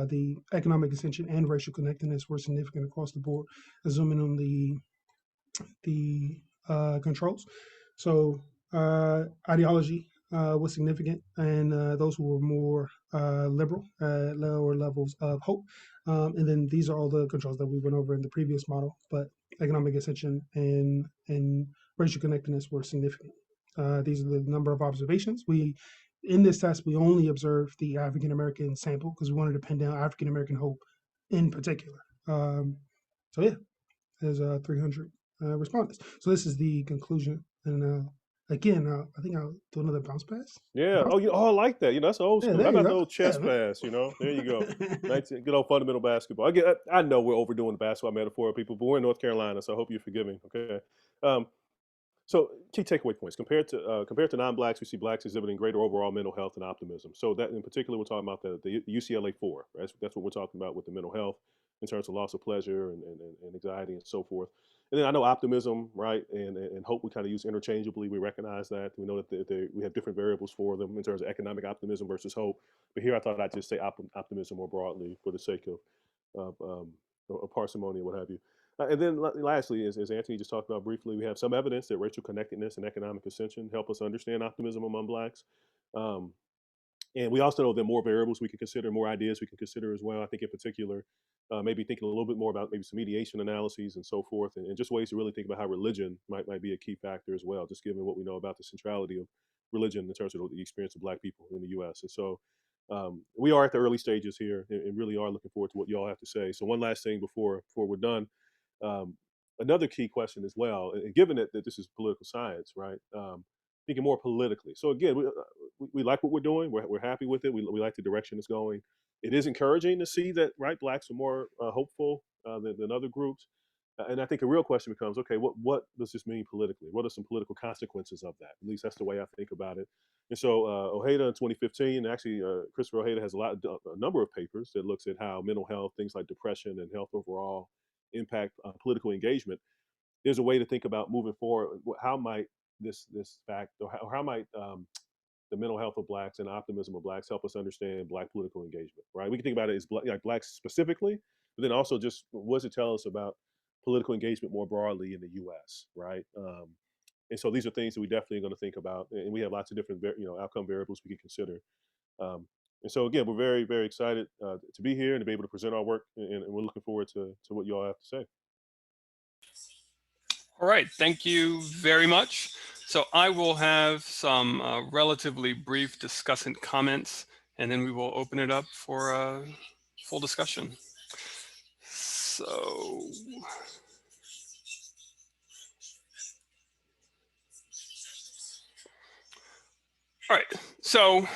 the economic ascension and racial connectedness were significant across the board. Zooming on the controls, so ideology was significant, and those who were more liberal, lower levels of hope. And then these are all the controls that we went over in the previous model, but economic ascension and racial connectedness were significant. These are the number of observations. In this test, we only observed the African American sample because we wanted to pin down African American hope in particular. So yeah, there's 300 respondents. So this is the conclusion. And again, I think I'll do another bounce pass. Yeah. Oh, I like that. That's old Yeah, school. there How you about go. the old chest Yeah, pass? There you go. Good old fundamental basketball. I know we're overdoing the basketball metaphor, people, but we're in North Carolina, so I hope you're forgiving. Okay. So key takeaway points compared to non-blacks, we see blacks exhibiting greater overall mental health and optimism. So that in particular, we're talking about the UCLA 4. Right? That's what we're talking about with the mental health in terms of loss of pleasure and anxiety and so forth. And then I know optimism, right, and hope we kind of use interchangeably. We recognize that. We know that we have different variables for them in terms of economic optimism versus hope. But here I thought I'd just say optimism more broadly for the sake of parsimony and what have you. And then lastly, as Anthony just talked about briefly, we have some evidence that racial connectedness and economic ascension help us understand optimism among blacks. Um, and we also know there are more variables we can consider, more ideas we can consider as well. I think in particular, maybe thinking a little bit more about maybe some mediation analyses and so forth, and just ways to really think about how religion might be a key factor as well, just given what we know about the centrality of religion in terms of the experience of Black people in the U.S. And so we are at the early stages here and really are looking forward to what you all have to say. So one last thing before we're done. Another key question as well, and given that this is political science, right? Thinking more politically. So again, we like what we're doing. We're happy with it. We like the direction it's going. It is encouraging to see that, right, blacks are more hopeful than other groups. And I think a real question becomes, okay, what does this mean politically? What are some political consequences of that? At least that's the way I think about it. And so Ojeda in 2015, actually Christopher Ojeda has a number of papers that looks at how mental health, things like depression and health overall, impact political engagement. There's a way to think about moving forward. How might this fact, or how might the mental health of blacks and optimism of blacks help us understand Black political engagement? Right, we can think about it as like blacks specifically, but then also just what does it tell us about political engagement more broadly in the U.S. Right, and so these are things that we definitely are going to think about, and we have lots of different outcome variables we can consider. And so again, we're very, very excited to be here and to be able to present our work, and we're looking forward to what you all have to say. All right, thank you very much. So I will have some relatively brief discussant comments, and then we will open it up for full discussion. So, all right, so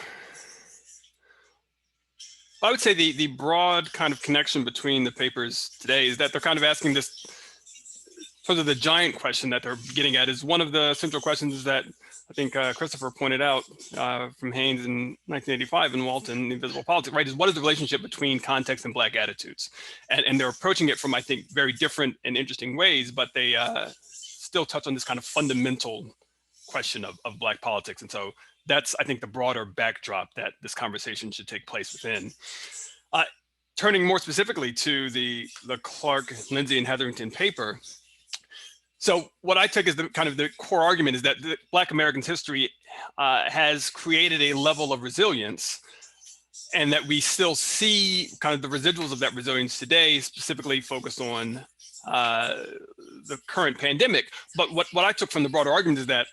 I would say the broad kind of connection between the papers today is that they're kind of asking this sort of the giant question that they're getting at is one of the central questions that I think Christopher pointed out from Haynes in 1985 in Walton, Invisible Politics, right, is what is the relationship between context and Black attitudes? And they're approaching it from, I think, very different and interesting ways, but they still touch on this kind of fundamental question of Black politics. And so that's, I think, the broader backdrop that this conversation should take place within. Turning more specifically to the Clark, Lindsay, and Hetherington paper. So what I took as the kind of the core argument is that the Black Americans' history has created a level of resilience, and that we still see kind of the residuals of that resilience today, specifically focused on the current pandemic. But what I took from the broader argument is that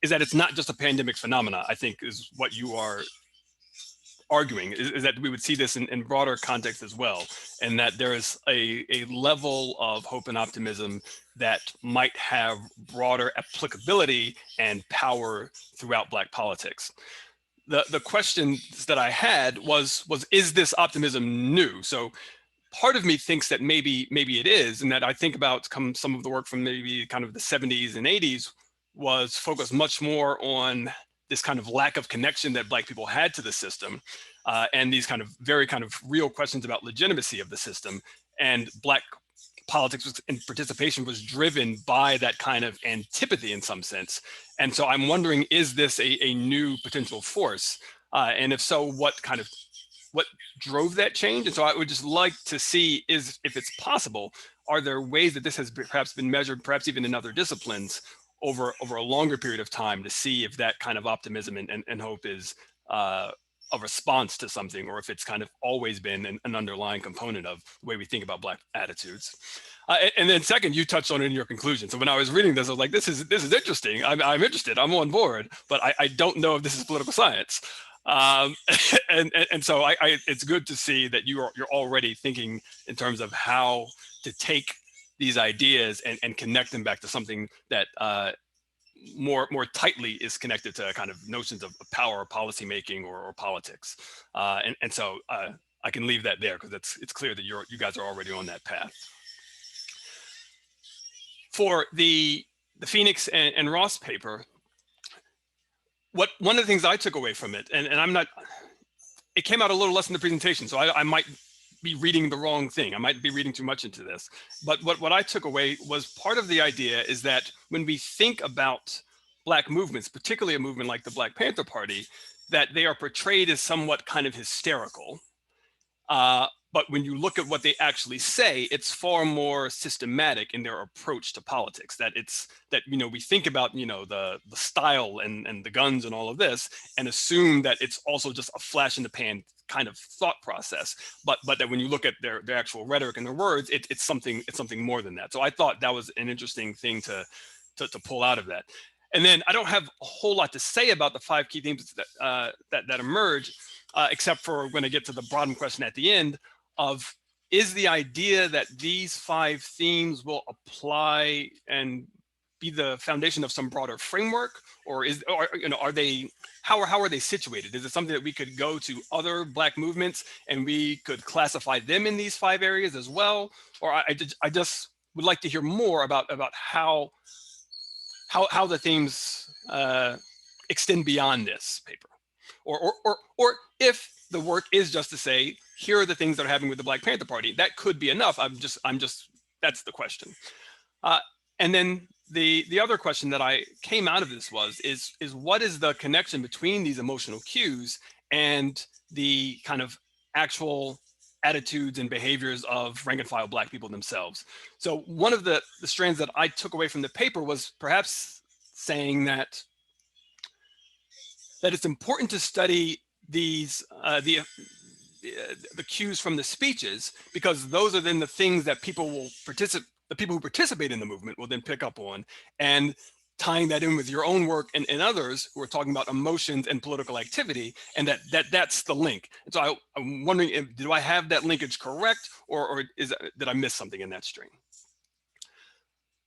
it's not just a pandemic phenomena, I think is what you are arguing, is that we would see this in broader context as well, and that there is a level of hope and optimism that might have broader applicability and power throughout Black politics. The questions that I had was is this optimism new? So part of me thinks that maybe it is, and that I think about some of the work from maybe kind of the 70s and 80s was focused much more on this kind of lack of connection that Black people had to the system, and these kind of very kind of real questions about legitimacy of the system. And Black politics and participation was driven by that kind of antipathy in some sense. And so I'm wondering, is this a new potential force? And if so, what drove that change? And so I would just like to see if it's possible, are there ways that this has perhaps been measured, perhaps even in other disciplines, over a longer period of time, to see if that kind of optimism and hope is a response to something, or if it's kind of always been an underlying component of the way we think about Black attitudes. And then second, you touched on it in your conclusion. So when I was reading this, I was like, this is interesting. I'm interested. I'm on board, but I don't know if this is political science. And so it's good to see that you're already thinking in terms of how to take these ideas and connect them back to something that more tightly is connected to kind of notions of power or policy making or politics. And so I can leave that there because it's clear that you guys are already on that path. For the Phoenix and Ross paper, one of the things I took away from it, and I'm not, it came out a little less in the presentation, so I might be reading the wrong thing. I might be reading too much into this. But what I took away was part of the idea is that when we think about Black movements, particularly a movement like the Black Panther Party, that they are portrayed as somewhat kind of hysterical. But when you look at what they actually say, it's far more systematic in their approach to politics. That we think about the style and the guns and all of this, and assume that it's also just a flash in the pan kind of thought process. But that when you look at their actual rhetoric and their words, it's something more than that. So I thought that was an interesting thing to pull out of that. And then I don't have a whole lot to say about the 5 key themes that emerge, except for when I get to the bottom question at the end of, is the idea that these 5 themes will apply and be the foundation of some broader framework, or are they, how are they situated? Is it something that we could go to other Black movements and we could classify them in these 5 areas as well? Or I just would like to hear more about how the themes extend beyond this paper, or if the work is just to say, here are the things that are happening with the Black Panther Party. That could be enough. I'm just that's the question. And then the other question that I came out of this is what is the connection between these emotional cues and the kind of actual attitudes and behaviors of rank and file Black people themselves? So one of the strands that I took away from the paper was perhaps saying that it's important to study these the cues from the speeches, because those are then the things that people who participate in the movement will then pick up on, and tying that in with your own work and others who are talking about emotions and political activity, and that's the link. And so I'm wondering, do I have that linkage correct, or did I miss something in that string?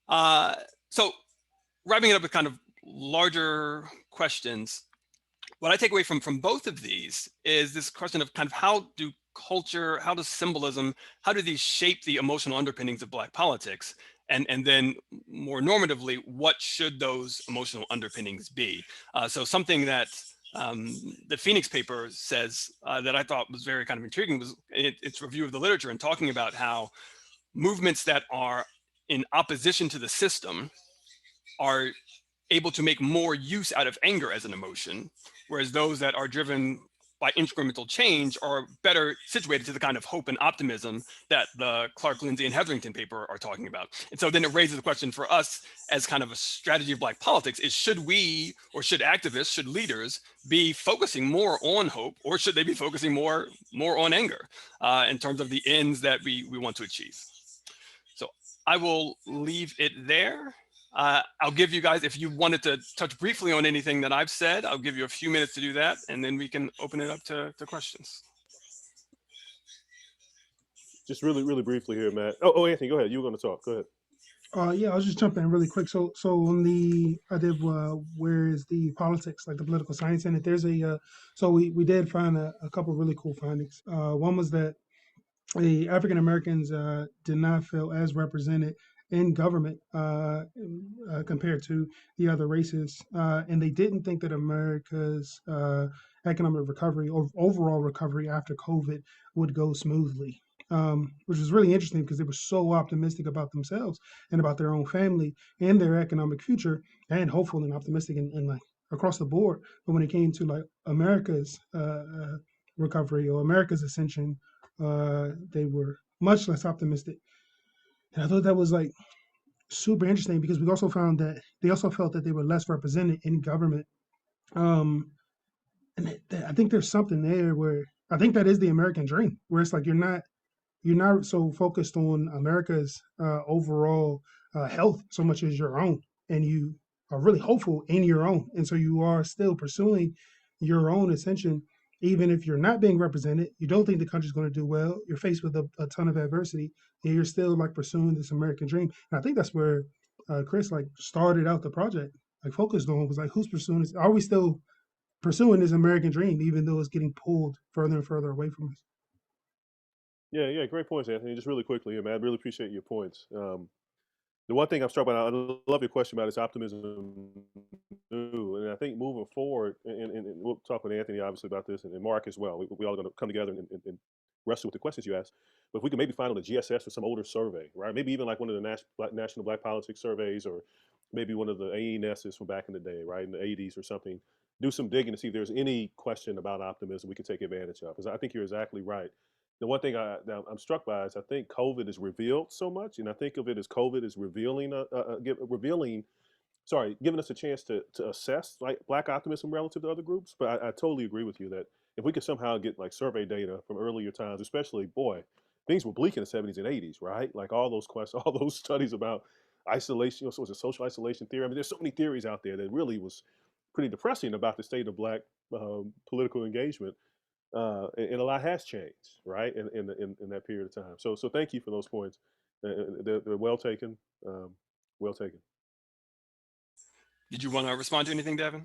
So wrapping it up with kind of larger questions, what I take away from both of these is this question of kind of how do culture, how does symbolism, how do these shape the emotional underpinnings of Black politics? And then more normatively, what should those emotional underpinnings be? So something that the Phoenix paper says that I thought was very kind of intriguing was its review of the literature and talking about how movements that are in opposition to the system are able to make more use out of anger as an emotion, whereas those that are driven by incremental change are better situated to the kind of hope and optimism that the Clark, Lindsay, and Hetherington paper are talking about. And so then it raises the question for us as kind of a strategy of Black politics is, should we, or should activists, should leaders be focusing more on hope, or should they be focusing more on anger in terms of the ends that we want to achieve? So I will leave it there. I'll give you guys, if you wanted to touch briefly on anything that I've said, I'll give you a few minutes to do that, and then we can open it up to questions. Just really briefly here, Matt. Oh, Anthony, go ahead. You were going to talk. Go ahead. Yeah, I was just jumping in really quick. So on the idea of where is the politics, like the political science in it, there's so we did find a couple of really cool findings. One was that the African Americans did not feel as represented in government compared to the other races, and they didn't think that America's economic recovery or overall recovery after COVID would go smoothly. Which was really interesting because they were so optimistic about themselves and about their own family and their economic future, and hopeful and optimistic and like across the board. But when it came to like America's recovery or America's ascension, they were much less optimistic. And I thought that was like super interesting because we also found that they also felt that they were less represented in government. Um, and I think there's something there where I think that is the American dream, where it's like you're not so focused on America's overall health so much as your own, and you are really hopeful in your own, and so you are still pursuing your own ascension, even if you're not being represented. You don't think the country's going to do well. You're faced with a ton of adversity, and you're still like pursuing this American dream. And I think that's where Chris like started out the project, like focused on was like who's pursuing this? Are we still pursuing this American dream, even though it's getting pulled further and further away from us? Yeah, yeah, great points, Anthony. Just really quickly, man, I really appreciate your points. The one thing I'm struck by, I love your question about is optimism new, and I think moving forward, and we'll talk with Anthony obviously about this, and Marc as well. We all going to come together and wrestle with the questions you asked. But if we could maybe find on the GSS or some older survey, right? Maybe even like one of the National Black Politics surveys, or maybe one of the AENSs from back in the day, right, in the '80s or something. Do some digging to see if there's any question about optimism we can take advantage of. Because I think you're exactly right. The one thing that I'm struck by is I think COVID has revealed so much, and I think of it as COVID is giving us a chance to assess like Black optimism relative to other groups. But I totally agree with you that if we could somehow get like survey data from earlier times, especially boy, things were bleak in the '70s and '80s, right? Like all those questions, all those studies about isolation, so was it social isolation theory? I mean, there's so many theories out there that really was pretty depressing about the state of Black political engagement, and a lot has changed, right, in that period of time. So thank you for those points. They're well taken. Well taken. Did you want to respond to anything, Davin?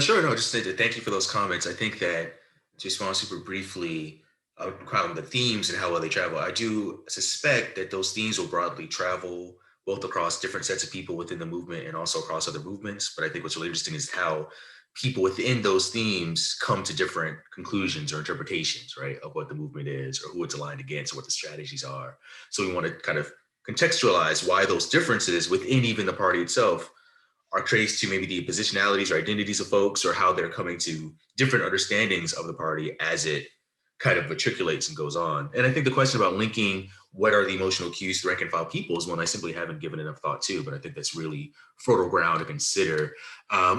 Sure, no, just to thank you for those comments. I think that to respond super briefly, kind of the themes and how well they travel, I do suspect that those themes will broadly travel both across different sets of people within the movement and also across other movements. But I think what's really interesting is how people within those themes come to different conclusions or interpretations, right, of what the movement is or who it's aligned against or what the strategies are. So we want to kind of contextualize why those differences within even the party itself are traced to maybe the positionalities or identities of folks or how they're coming to different understandings of the party as it kind of matriculates and goes on. And I think the question about linking what are the emotional cues to rank and file people is one I simply haven't given enough thought to, but I think that's really fertile ground to consider.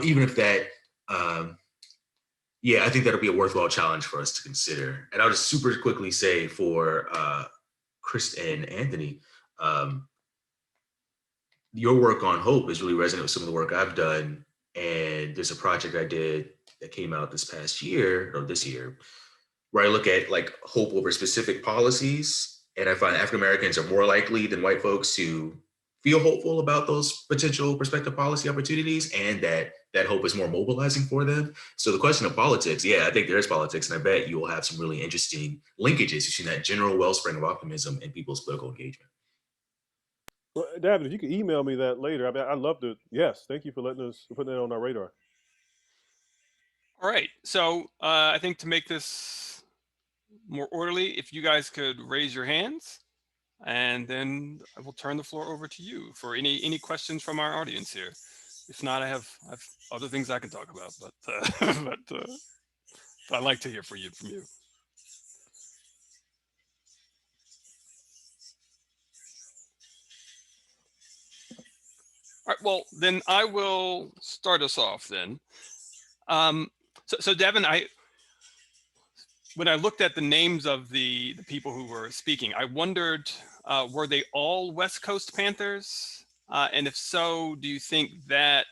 Even if that, I think that'll be a worthwhile challenge for us to consider. And I'll just super quickly say for Chris and Anthony, your work on hope is really resonant with some of the work I've done. And there's a project I did that came out this past year or this year, where I look at like hope over specific policies. And I find African Americans are more likely than white folks to feel hopeful about those potential prospective policy opportunities, and that hope is more mobilizing for them. So the question of politics, I think there is politics, and I bet you will have some really interesting linkages between that general wellspring of optimism and people's political engagement. Well, Davin, if you could email me that later, I mean, I'd love to. Yes, thank you for putting that on our radar. All right. So I think to make this more orderly, if you guys could raise your hands, and then I will turn the floor over to you for any questions from our audience here. If not, I have other things I can talk about, but I'd like to hear from you. All right, well, then I will start us off then. So Davin, when I looked at the names of the people who were speaking, I wondered, were they all West Coast Panthers? And if so, do you think that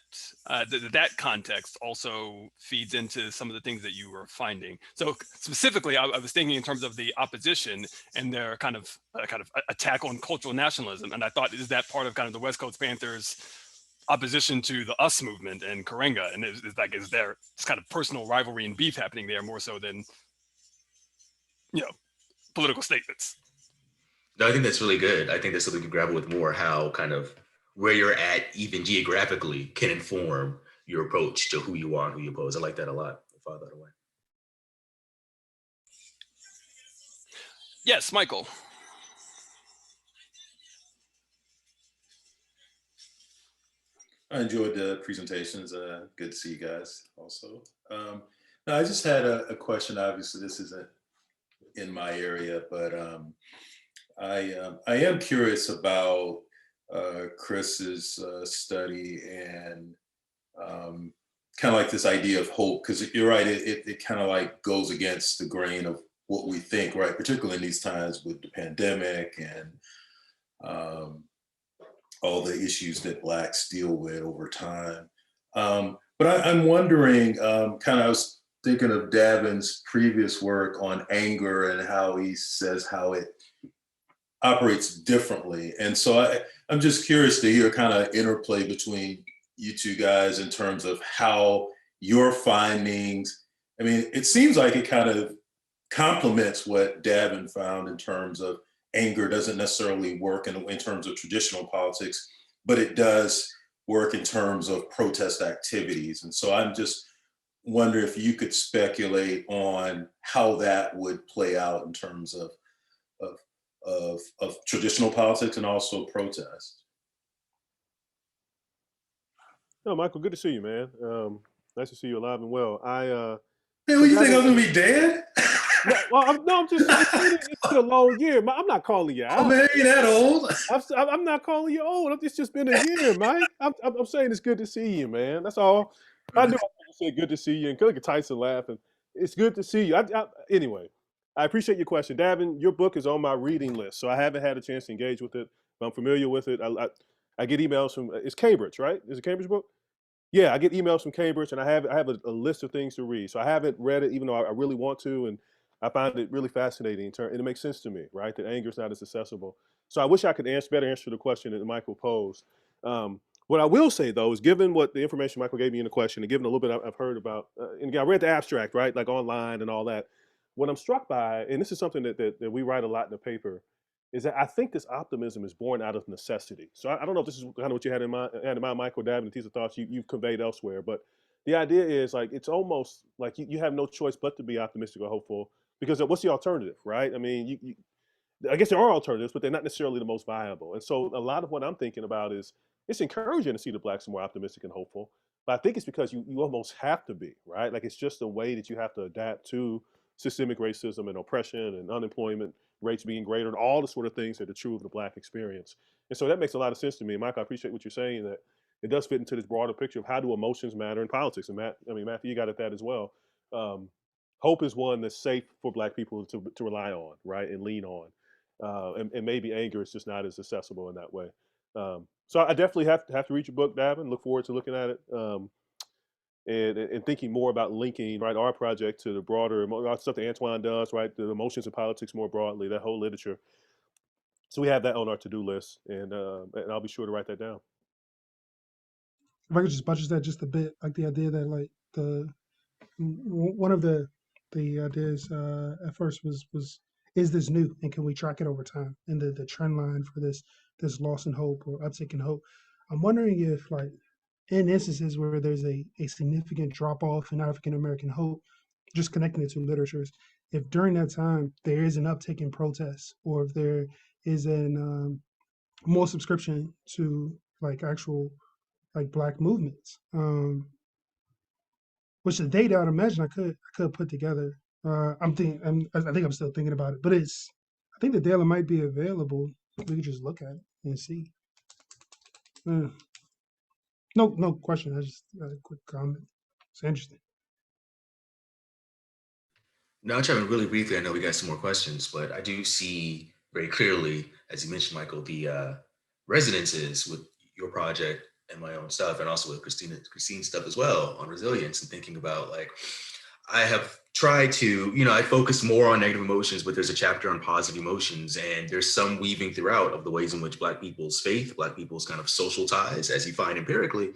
that context also feeds into some of the things that you were finding? So specifically, I was thinking in terms of the opposition and their kind of attack on cultural nationalism. And I thought, is that part of kind of the West Coast Panthers' opposition to the US movement and Karenga? And is there kind of personal rivalry and beef happening there more so than, political statements. No, I think that's really good. I think that's something we can grapple with more, how kind of where you're at, even geographically, can inform your approach to who you are and who you oppose. I like that a lot. I'll file that away. Yes, Michael. I enjoyed the presentations. Good to see you guys also. Now I just had a question. Obviously, this isn't in my area, but I am curious about Chris's study and kind of like this idea of hope, because you're right, it kind of like goes against the grain of what we think, right? Particularly in these times with the pandemic and all the issues that Blacks deal with over time. But I'm wondering, kind of, I was thinking of Davin's previous work on anger and how he says how it operates differently. And so I'm just curious to hear kind of interplay between you two guys in terms of how your findings, I mean, it seems like it kind of complements what Davin found in terms of anger doesn't necessarily work in terms of traditional politics, but it does work in terms of protest activities. And so I'm just wondering if you could speculate on how that would play out in terms of traditional politics and also protest. No, Michael, good to see you, man. Nice to see you alive and well. Hey, what, you think I was gonna be dead? I'm just saying it's been a long year. I'm not calling you out. Oh man, you ain't that old. I'm not calling you old. It's just been a year, Mike. I'm saying it's good to see you, man. That's all. I knew I said good to see you, and look at Tyson laughing. It's good to see you. Anyway, I appreciate your question, Davin. Your book is on my reading list, so I haven't had a chance to engage with it, but I'm familiar with it. I get emails from it's Cambridge, right? Is it Cambridge book? Yeah, I get emails from Cambridge, and I have a list of things to read. So I haven't read it, even though I really want to, and I find it really fascinating. And it makes sense to me, right? That anger is not as accessible. So I wish I could better answer the question that Michael posed. What I will say, though, is given what the information Michael gave me in the question, and given a little bit I've heard about, and again, I read the abstract, right, like online and all that. What I'm struck by, and this is something that we write a lot in the paper, is that I think this optimism is born out of necessity. So I don't know if this is kind of what you had in mind, Michael, Davin, and these are thoughts you've conveyed elsewhere, but the idea is like it's almost like you have no choice but to be optimistic or hopeful, because what's the alternative, right? I mean, I guess there are alternatives, but they're not necessarily the most viable. And so a lot of what I'm thinking about is it's encouraging to see the Blacks more optimistic and hopeful, but I think it's because you almost have to be, right? Like it's just a way that you have to adapt to systemic racism and oppression and unemployment rates being greater and all the sort of things that are true of the Black experience. And so that makes a lot of sense to me. Mike, I appreciate what you're saying, that it does fit into this broader picture of how do emotions matter in politics. And Matthew, you got at that as well. Hope is one that's safe for Black people to rely on, right, and lean on. And maybe anger is just not as accessible in that way. So I definitely have to read your book, Davin. Look forward to looking at it. And thinking more about linking, right, our project to the broader stuff that Antoine does, right, the emotions of politics more broadly, that whole literature. So we have that on our to-do list, and I'll be sure to write that down. If I could just buttress that just a bit, like the idea that like one of the ideas at first was is this new, and can we track it over time, and the trend line for this loss in hope or uptick in hope. I'm wondering if like in instances where there's a significant drop off in African American hope, just connecting the two literatures, if during that time there is an uptick in protests, or if there is an more subscription to like actual like Black movements, which the data I'd imagine I could put together. I think I'm still thinking about it, but I think the data might be available. We could just look at it and see. No question. I just got a quick comment. It's interesting. Now, Trevor, really briefly, I know we got some more questions, but I do see very clearly, as you mentioned, Michael, the resonances with your project and my own stuff, and also with Christine's stuff as well on resilience, and thinking about like, I have tried to, I focus more on negative emotions, but there's a chapter on positive emotions, and there's some weaving throughout of the ways in which Black people's faith, Black people's kind of social ties, as you find empirically,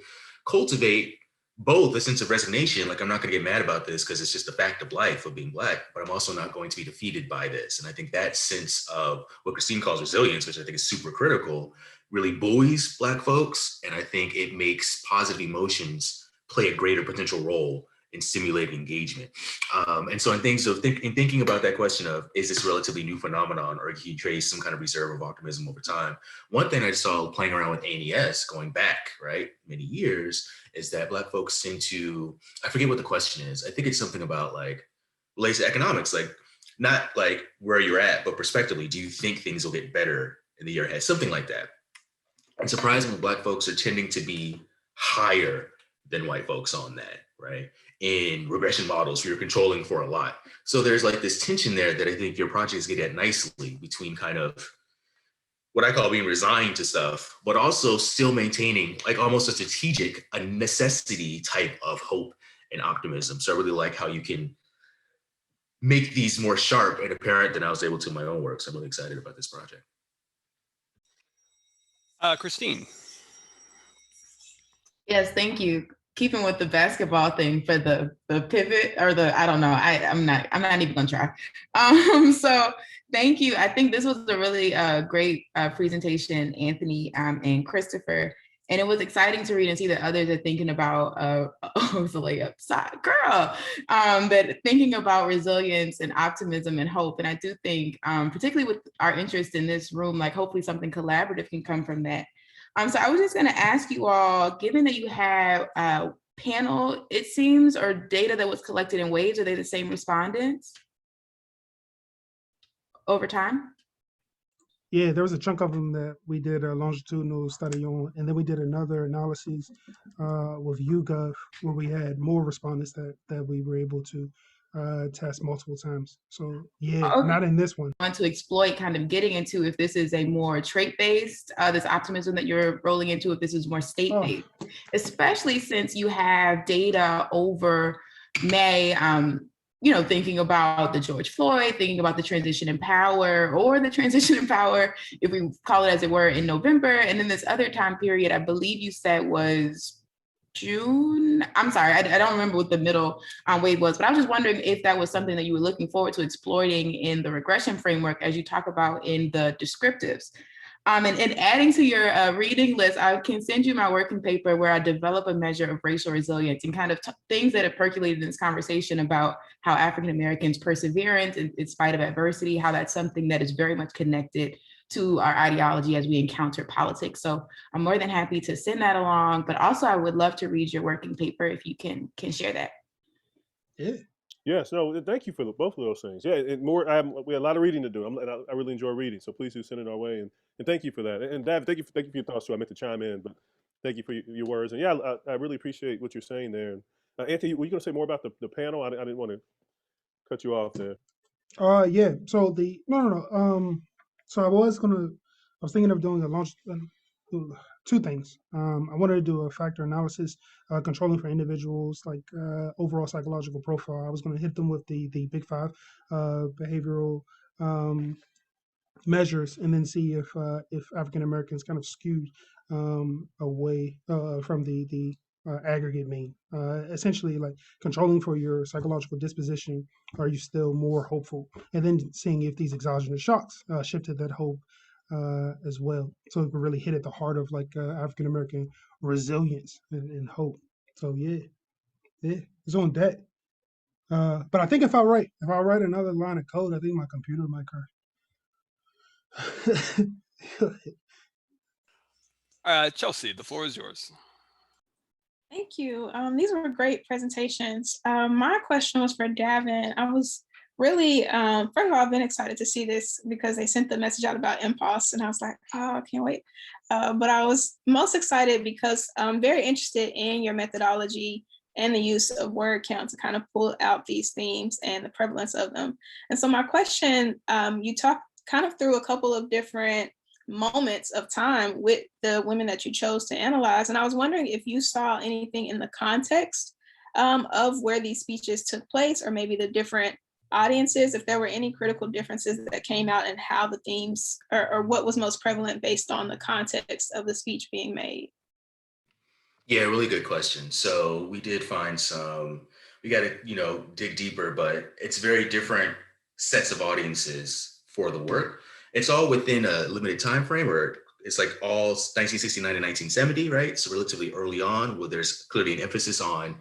cultivate both a sense of resignation, like I'm not going to get mad about this because it's just a fact of life of being Black, but I'm also not going to be defeated by this. And I think that sense of what Christine calls resilience, which I think is super critical, really buoys Black folks. And I think it makes positive emotions play a greater potential role in stimulating engagement. And so in thinking about that question of, is this a relatively new phenomenon, or can you trace some kind of reserve of optimism over time? One thing I saw playing around with ANES going back, right, many years, is that Black folks tend to, I forget what the question is. I think it's something about like related to economics, like not like where you're at, but prospectively, do you think things will get better in the year ahead? Something like that. And surprisingly, Black folks are tending to be higher than white folks on that, right? In regression models, you're controlling for a lot. So there's like this tension there that I think your projects get at nicely between kind of what I call being resigned to stuff, but also still maintaining like almost a necessity type of hope and optimism. So I really like how you can make these more sharp and apparent than I was able to in my own work. So I'm really excited about this project. Christine. Yes, thank you. Keeping with the basketball thing for the pivot or I don't know. I'm not even gonna try. So thank you. I think this was a really great presentation, Anthony and Christopher. And it was exciting to read and see that others are thinking about, it was a layup, girl, but thinking about resilience and optimism and hope. And I do think, particularly with our interest in this room, like hopefully something collaborative can come from that. So I was just going to ask you all, given that you have a panel, it seems, or data that was collected in waves, are they the same respondents over time? Yeah, there was a chunk of them that we did a longitudinal study on, and then we did another analysis with YouGov where we had more respondents that we were able to test multiple times. So yeah, Okay. not in this one. I want to exploit kind of getting into if this is a more trait-based, this optimism that you're rolling into, if this is more state-based, especially since you have data over May, thinking about the George Floyd, thinking about the transition in power, or the transition in power, if we call it as it were, in November. And then this other time period, I believe you said was June. I'm sorry, I don't remember what the middle wave was, but I was just wondering if that was something that you were looking forward to exploiting in the regression framework as you talk about in the descriptives. And adding to your reading list, I can send you my working paper where I develop a measure of racial resilience and kind of things that have percolated in this conversation about how African Americans' perseverance in spite of adversity, how that's something that is very much connected to our ideology as we encounter politics. So I'm more than happy to send that along, but also I would love to read your working paper if you can share that. Yeah. Yes, no, thank you for both of those things. Yeah, and more. We have a lot of reading to do. I really enjoy reading, so please do send it our way. And thank you for that. And Dav, thank you for your thoughts too. I meant to chime in, but thank you for your words. And yeah, I really appreciate what you're saying there. And Anthony, were you going to say more about the panel? I didn't want to cut you off there. Yeah. So no. So I was thinking of doing two things. I wanted to do a factor analysis, controlling for individuals, like overall psychological profile. I was going to hit them with the big five behavioral measures, and then see if African Americans kind of skewed away from the aggregate mean. Essentially, like controlling for your psychological disposition, are you still more hopeful? And then seeing if these exogenous shocks shifted that hope as well. So it could really hit at the heart of like African American resilience and hope. So yeah, it's on deck. But I think if I write another line of code, I think my computer might crash. Chelsea, the floor is yours. Thank you. These were great presentations. My question was for Davin. I was really, first of all, I've been excited to see this because they sent the message out about impulse, and I was like, oh, I can't wait. But I was most excited because I'm very interested in your methodology and the use of word count to kind of pull out these themes and the prevalence of them. And so my question, you talked kind of through a couple of different moments of time with the women that you chose to analyze. And I was wondering if you saw anything in the context of where these speeches took place, or maybe the different audiences, if there were any critical differences that came out and how the themes or what was most prevalent based on the context of the speech being made. Yeah, really good question. So we did find some, we got to, dig deeper, but it's very different sets of audiences for the work. It's all within a limited time frame where it's like all 1969 to 1970, right? So relatively early on, where there's clearly an emphasis on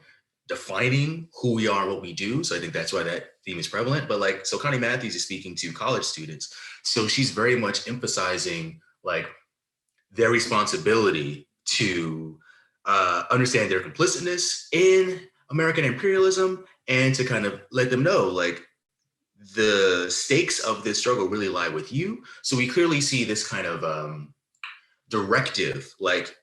defining who we are and what we do. So I think that's why that theme is prevalent. But like, so Connie Matthews is speaking to college students. So she's very much emphasizing like their responsibility to understand their complicitness in American imperialism and to kind of let them know, like, the stakes of this struggle really lie with you. So we clearly see this kind of directive, like,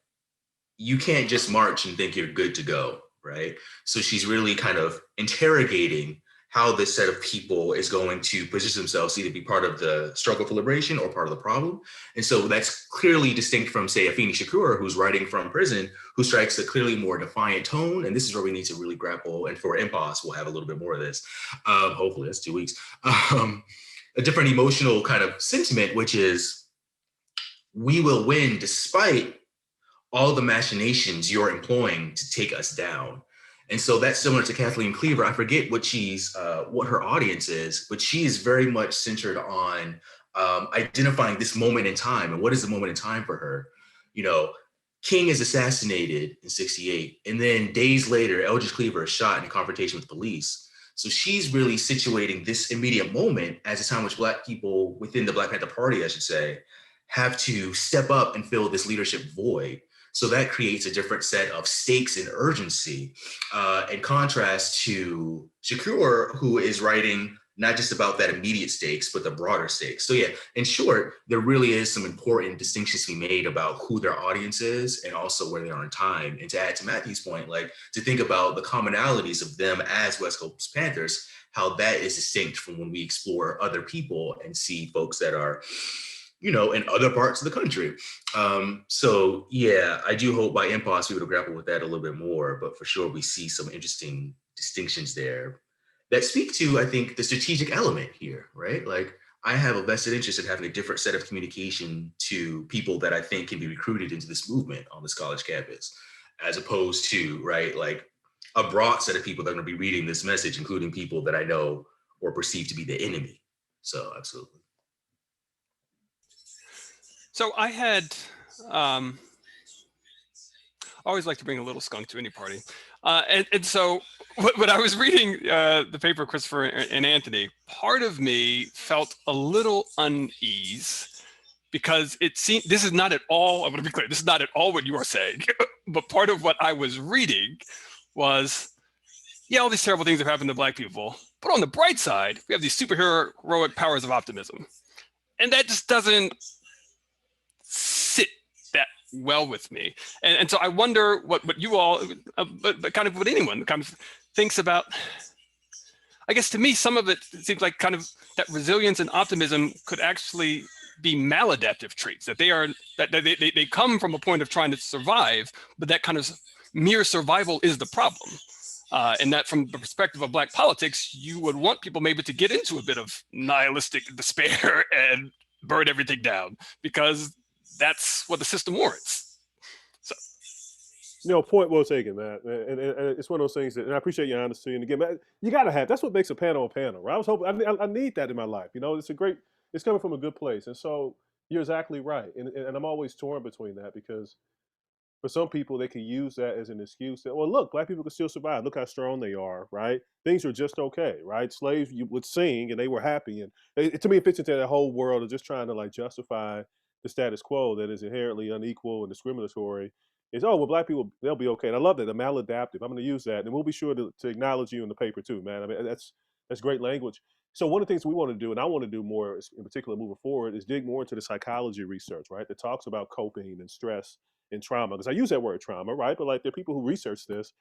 you can't just march and think you're good to go, right? So she's really kind of interrogating how this set of people is going to position themselves to either be part of the struggle for liberation or part of the problem. And so that's clearly distinct from, say, Afeni Shakur, who's writing from prison, who strikes a clearly more defiant tone. And this is where we need to really grapple. And for Impas, we'll have a little bit more of this. Hopefully, that's 2 weeks. A different emotional kind of sentiment, which is, we will win despite all the machinations you're employing to take us down. And so that's similar to Kathleen Cleaver. I forget what her audience is, but she is very much centered on identifying this moment in time. And what is the moment in time for her? King is assassinated in 68. And then days later, Eldridge Cleaver is shot in a confrontation with police. So she's really situating this immediate moment as a time which Black people within the Black Panther Party, I should say, have to step up and fill this leadership void. So that creates a different set of stakes and urgency, in contrast to Shakur, who is writing not just about that immediate stakes, but the broader stakes. So yeah, in short, there really is some important distinctions to be made about who their audience is and also where they are in time. And to add to Matthew's point, like, to think about the commonalities of them as West Coast Panthers, how that is distinct from when we explore other people and see folks that are, in other parts of the country. So yeah, I do hope by Impas we would grapple with that a little bit more, but for sure we see some interesting distinctions there that speak to, I think, the strategic element here, right? Like, I have a vested interest in having a different set of communication to people that I think can be recruited into this movement on this college campus, as opposed to, right, like, a broad set of people that are going to be reading this message, including people that I know or perceive to be the enemy. So absolutely. So I had, I always like to bring a little skunk to any party. And so when I was reading the paper, Christopher and Anthony, part of me felt a little unease because it seemed, this is not at all, I want to be clear, this is not at all what you are saying, but part of what I was reading was, yeah, all these terrible things have happened to Black people, but on the bright side, we have these superheroic powers of optimism. And that just doesn't sit that well with me. And so I wonder what you all, but kind of what anyone kind of thinks about. I guess to me, some of it seems like kind of that resilience and optimism could actually be maladaptive traits, that they come from a point of trying to survive, but that kind of mere survival is the problem. And that from the perspective of Black politics, you would want people maybe to get into a bit of nihilistic despair and burn everything down, because that's what the system warrants. So, point well taken, man. And it's one of those things that, and I appreciate your honesty. And again, man, you got to have, that's what makes a panel, right? I was hoping, I need that in my life. It's coming from a good place. And so you're exactly right. And I'm always torn between that, because for some people, they can use that as an excuse that, well, look, Black people can still survive. Look how strong they are, right? Things are just okay, right? Slaves, you would sing and they were happy. And to me, it fits into that whole world of just trying to like justify the status quo that is inherently unequal and discriminatory. Is, oh, well, Black people, they'll be okay. And I love that, the maladaptive. I'm going to use that. And we'll be sure to acknowledge you in the paper too, man. I mean, that's great language. So one of the things we want to do, and I want to do more in particular moving forward, is dig more into the psychology research, right? That talks about coping and stress and trauma. Because I use that word trauma, right? But like, there are people who research this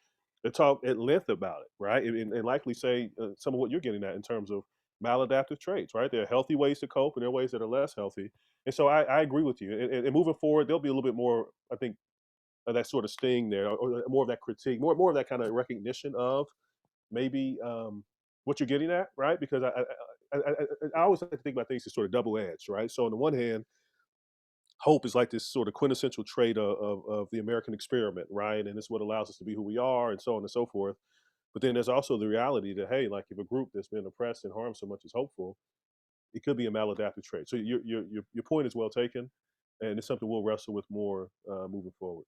that talk at length about it, right? And likely say some of what you're getting at in terms of maladaptive traits, right? There are healthy ways to cope and there are ways that are less healthy. And so I agree with you. And moving forward, there'll be a little bit more, I think, that sort of sting there, or more of that critique, more of that kind of recognition of maybe what you're getting at, right? Because I always like to think about things as sort of double-edged, right? So on the one hand, hope is like this sort of quintessential trait of the American experiment, right? And it's what allows us to be who we are, and so on and so forth. But then there's also the reality that, hey, like if a group that's been oppressed and harmed so much is hopeful, it could be a maladaptive trait. So your point is well taken, and it's something we'll wrestle with more moving forward.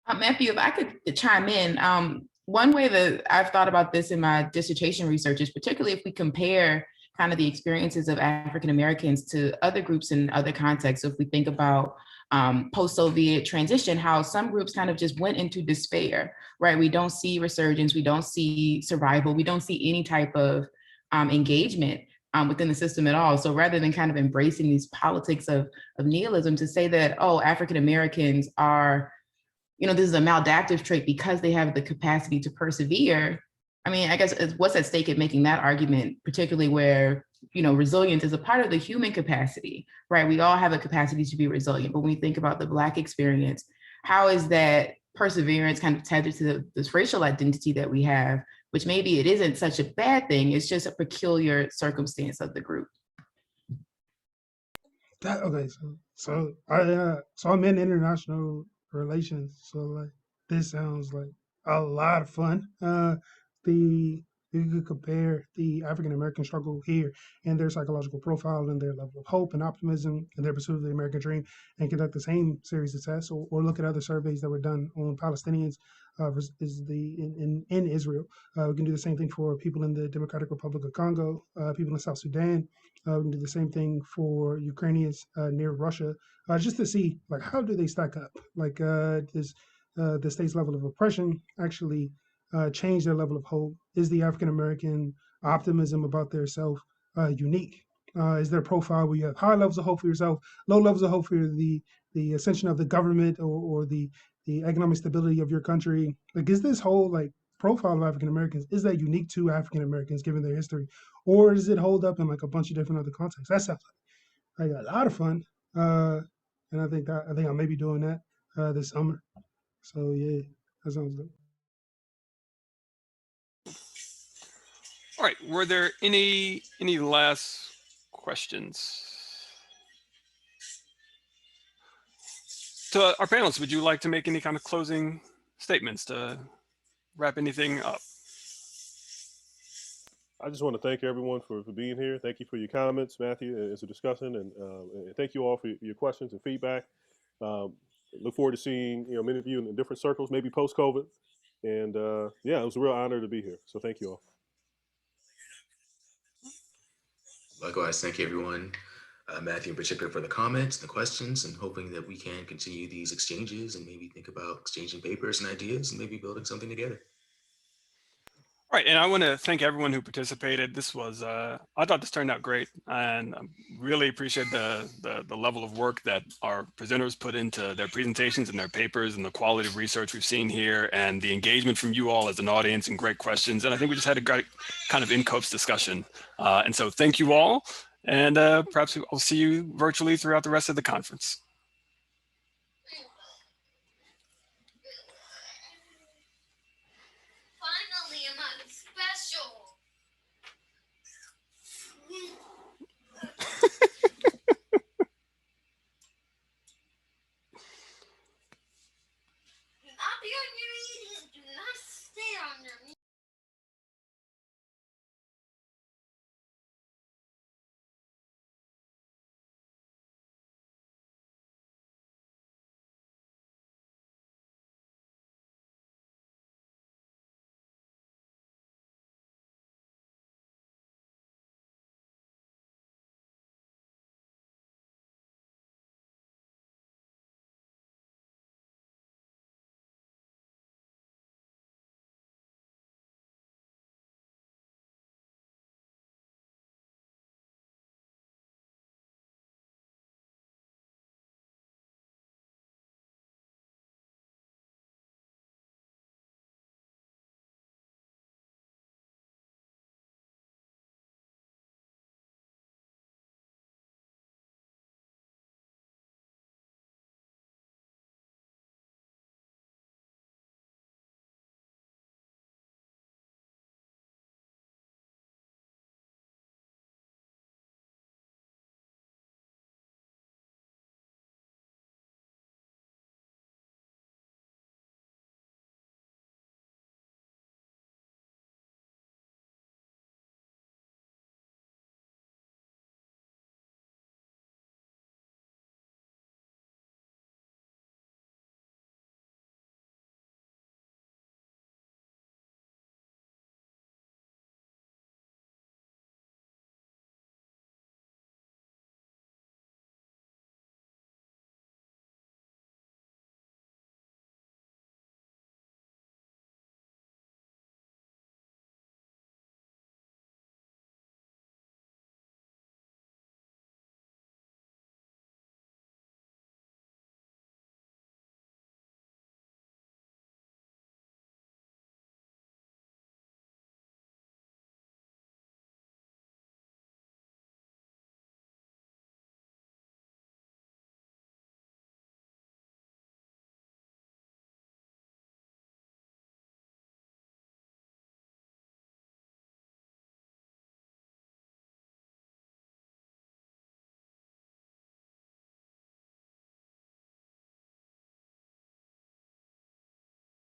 Matthew, if I could chime in, one way that I've thought about this in my dissertation research is particularly if we compare kind of the experiences of African Americans to other groups in other contexts. So if we think about post-Soviet transition, how some groups kind of just went into despair, right? We don't see resurgence, we don't see survival, we don't see any type of engagement within the system at all. So rather than kind of embracing these politics of nihilism, to say that, oh, African Americans are, this is a maladaptive trait because they have the capacity to persevere. I mean, I guess what's at stake in making that argument, particularly where, resilience is a part of the human capacity, right? We all have a capacity to be resilient, but when we think about the Black experience, how is that perseverance kind of tethered to this racial identity that we have, which maybe it isn't such a bad thing, it's just a peculiar circumstance of the group. Okay, so I'm in international relations, so like this sounds like a lot of fun. You could compare the African American struggle here and their psychological profile and their level of hope and optimism and their pursuit of the American dream, and conduct the same series of tests, or look at other surveys that were done on Palestinians in Israel. We can do the same thing for people in the Democratic Republic of Congo, people in South Sudan. We can do the same thing for Ukrainians near Russia, just to see like how do they stack up. Like does the state's level of oppression actually change their level of hope? Is the African American optimism about their self unique? Is their profile where you have high levels of hope for yourself, low levels of hope for the ascension of the government or the economic stability of your country? Like, is this whole like profile of African Americans, is that unique to African Americans given their history, or does it hold up in like a bunch of different other contexts? That sounds like a lot of fun, and I think I may be doing that this summer. So yeah, that sounds good. All right, were there any last questions? To our panelists, would you like to make any kind of closing statements to wrap anything up? I just want to thank everyone for being here. Thank you for your comments, Matthew, as a discussion, and thank you all for your questions and feedback. Look forward to seeing many of you in different circles, maybe post-COVID. And yeah, it was a real honor to be here. So thank you all. Likewise, thank you everyone, Matthew in particular, for the comments, the questions, and hoping that we can continue these exchanges and maybe think about exchanging papers and ideas and maybe building something together. All right, and I want to thank everyone who participated. This was, I thought this turned out great, and I really appreciate the level of work that our presenters put into their presentations and their papers, and the quality of research we've seen here, and the engagement from you all as an audience, and great questions. And I think we just had a great kind of NCOBPS discussion. And so thank you all, and perhaps I'll see you virtually throughout the rest of the conference.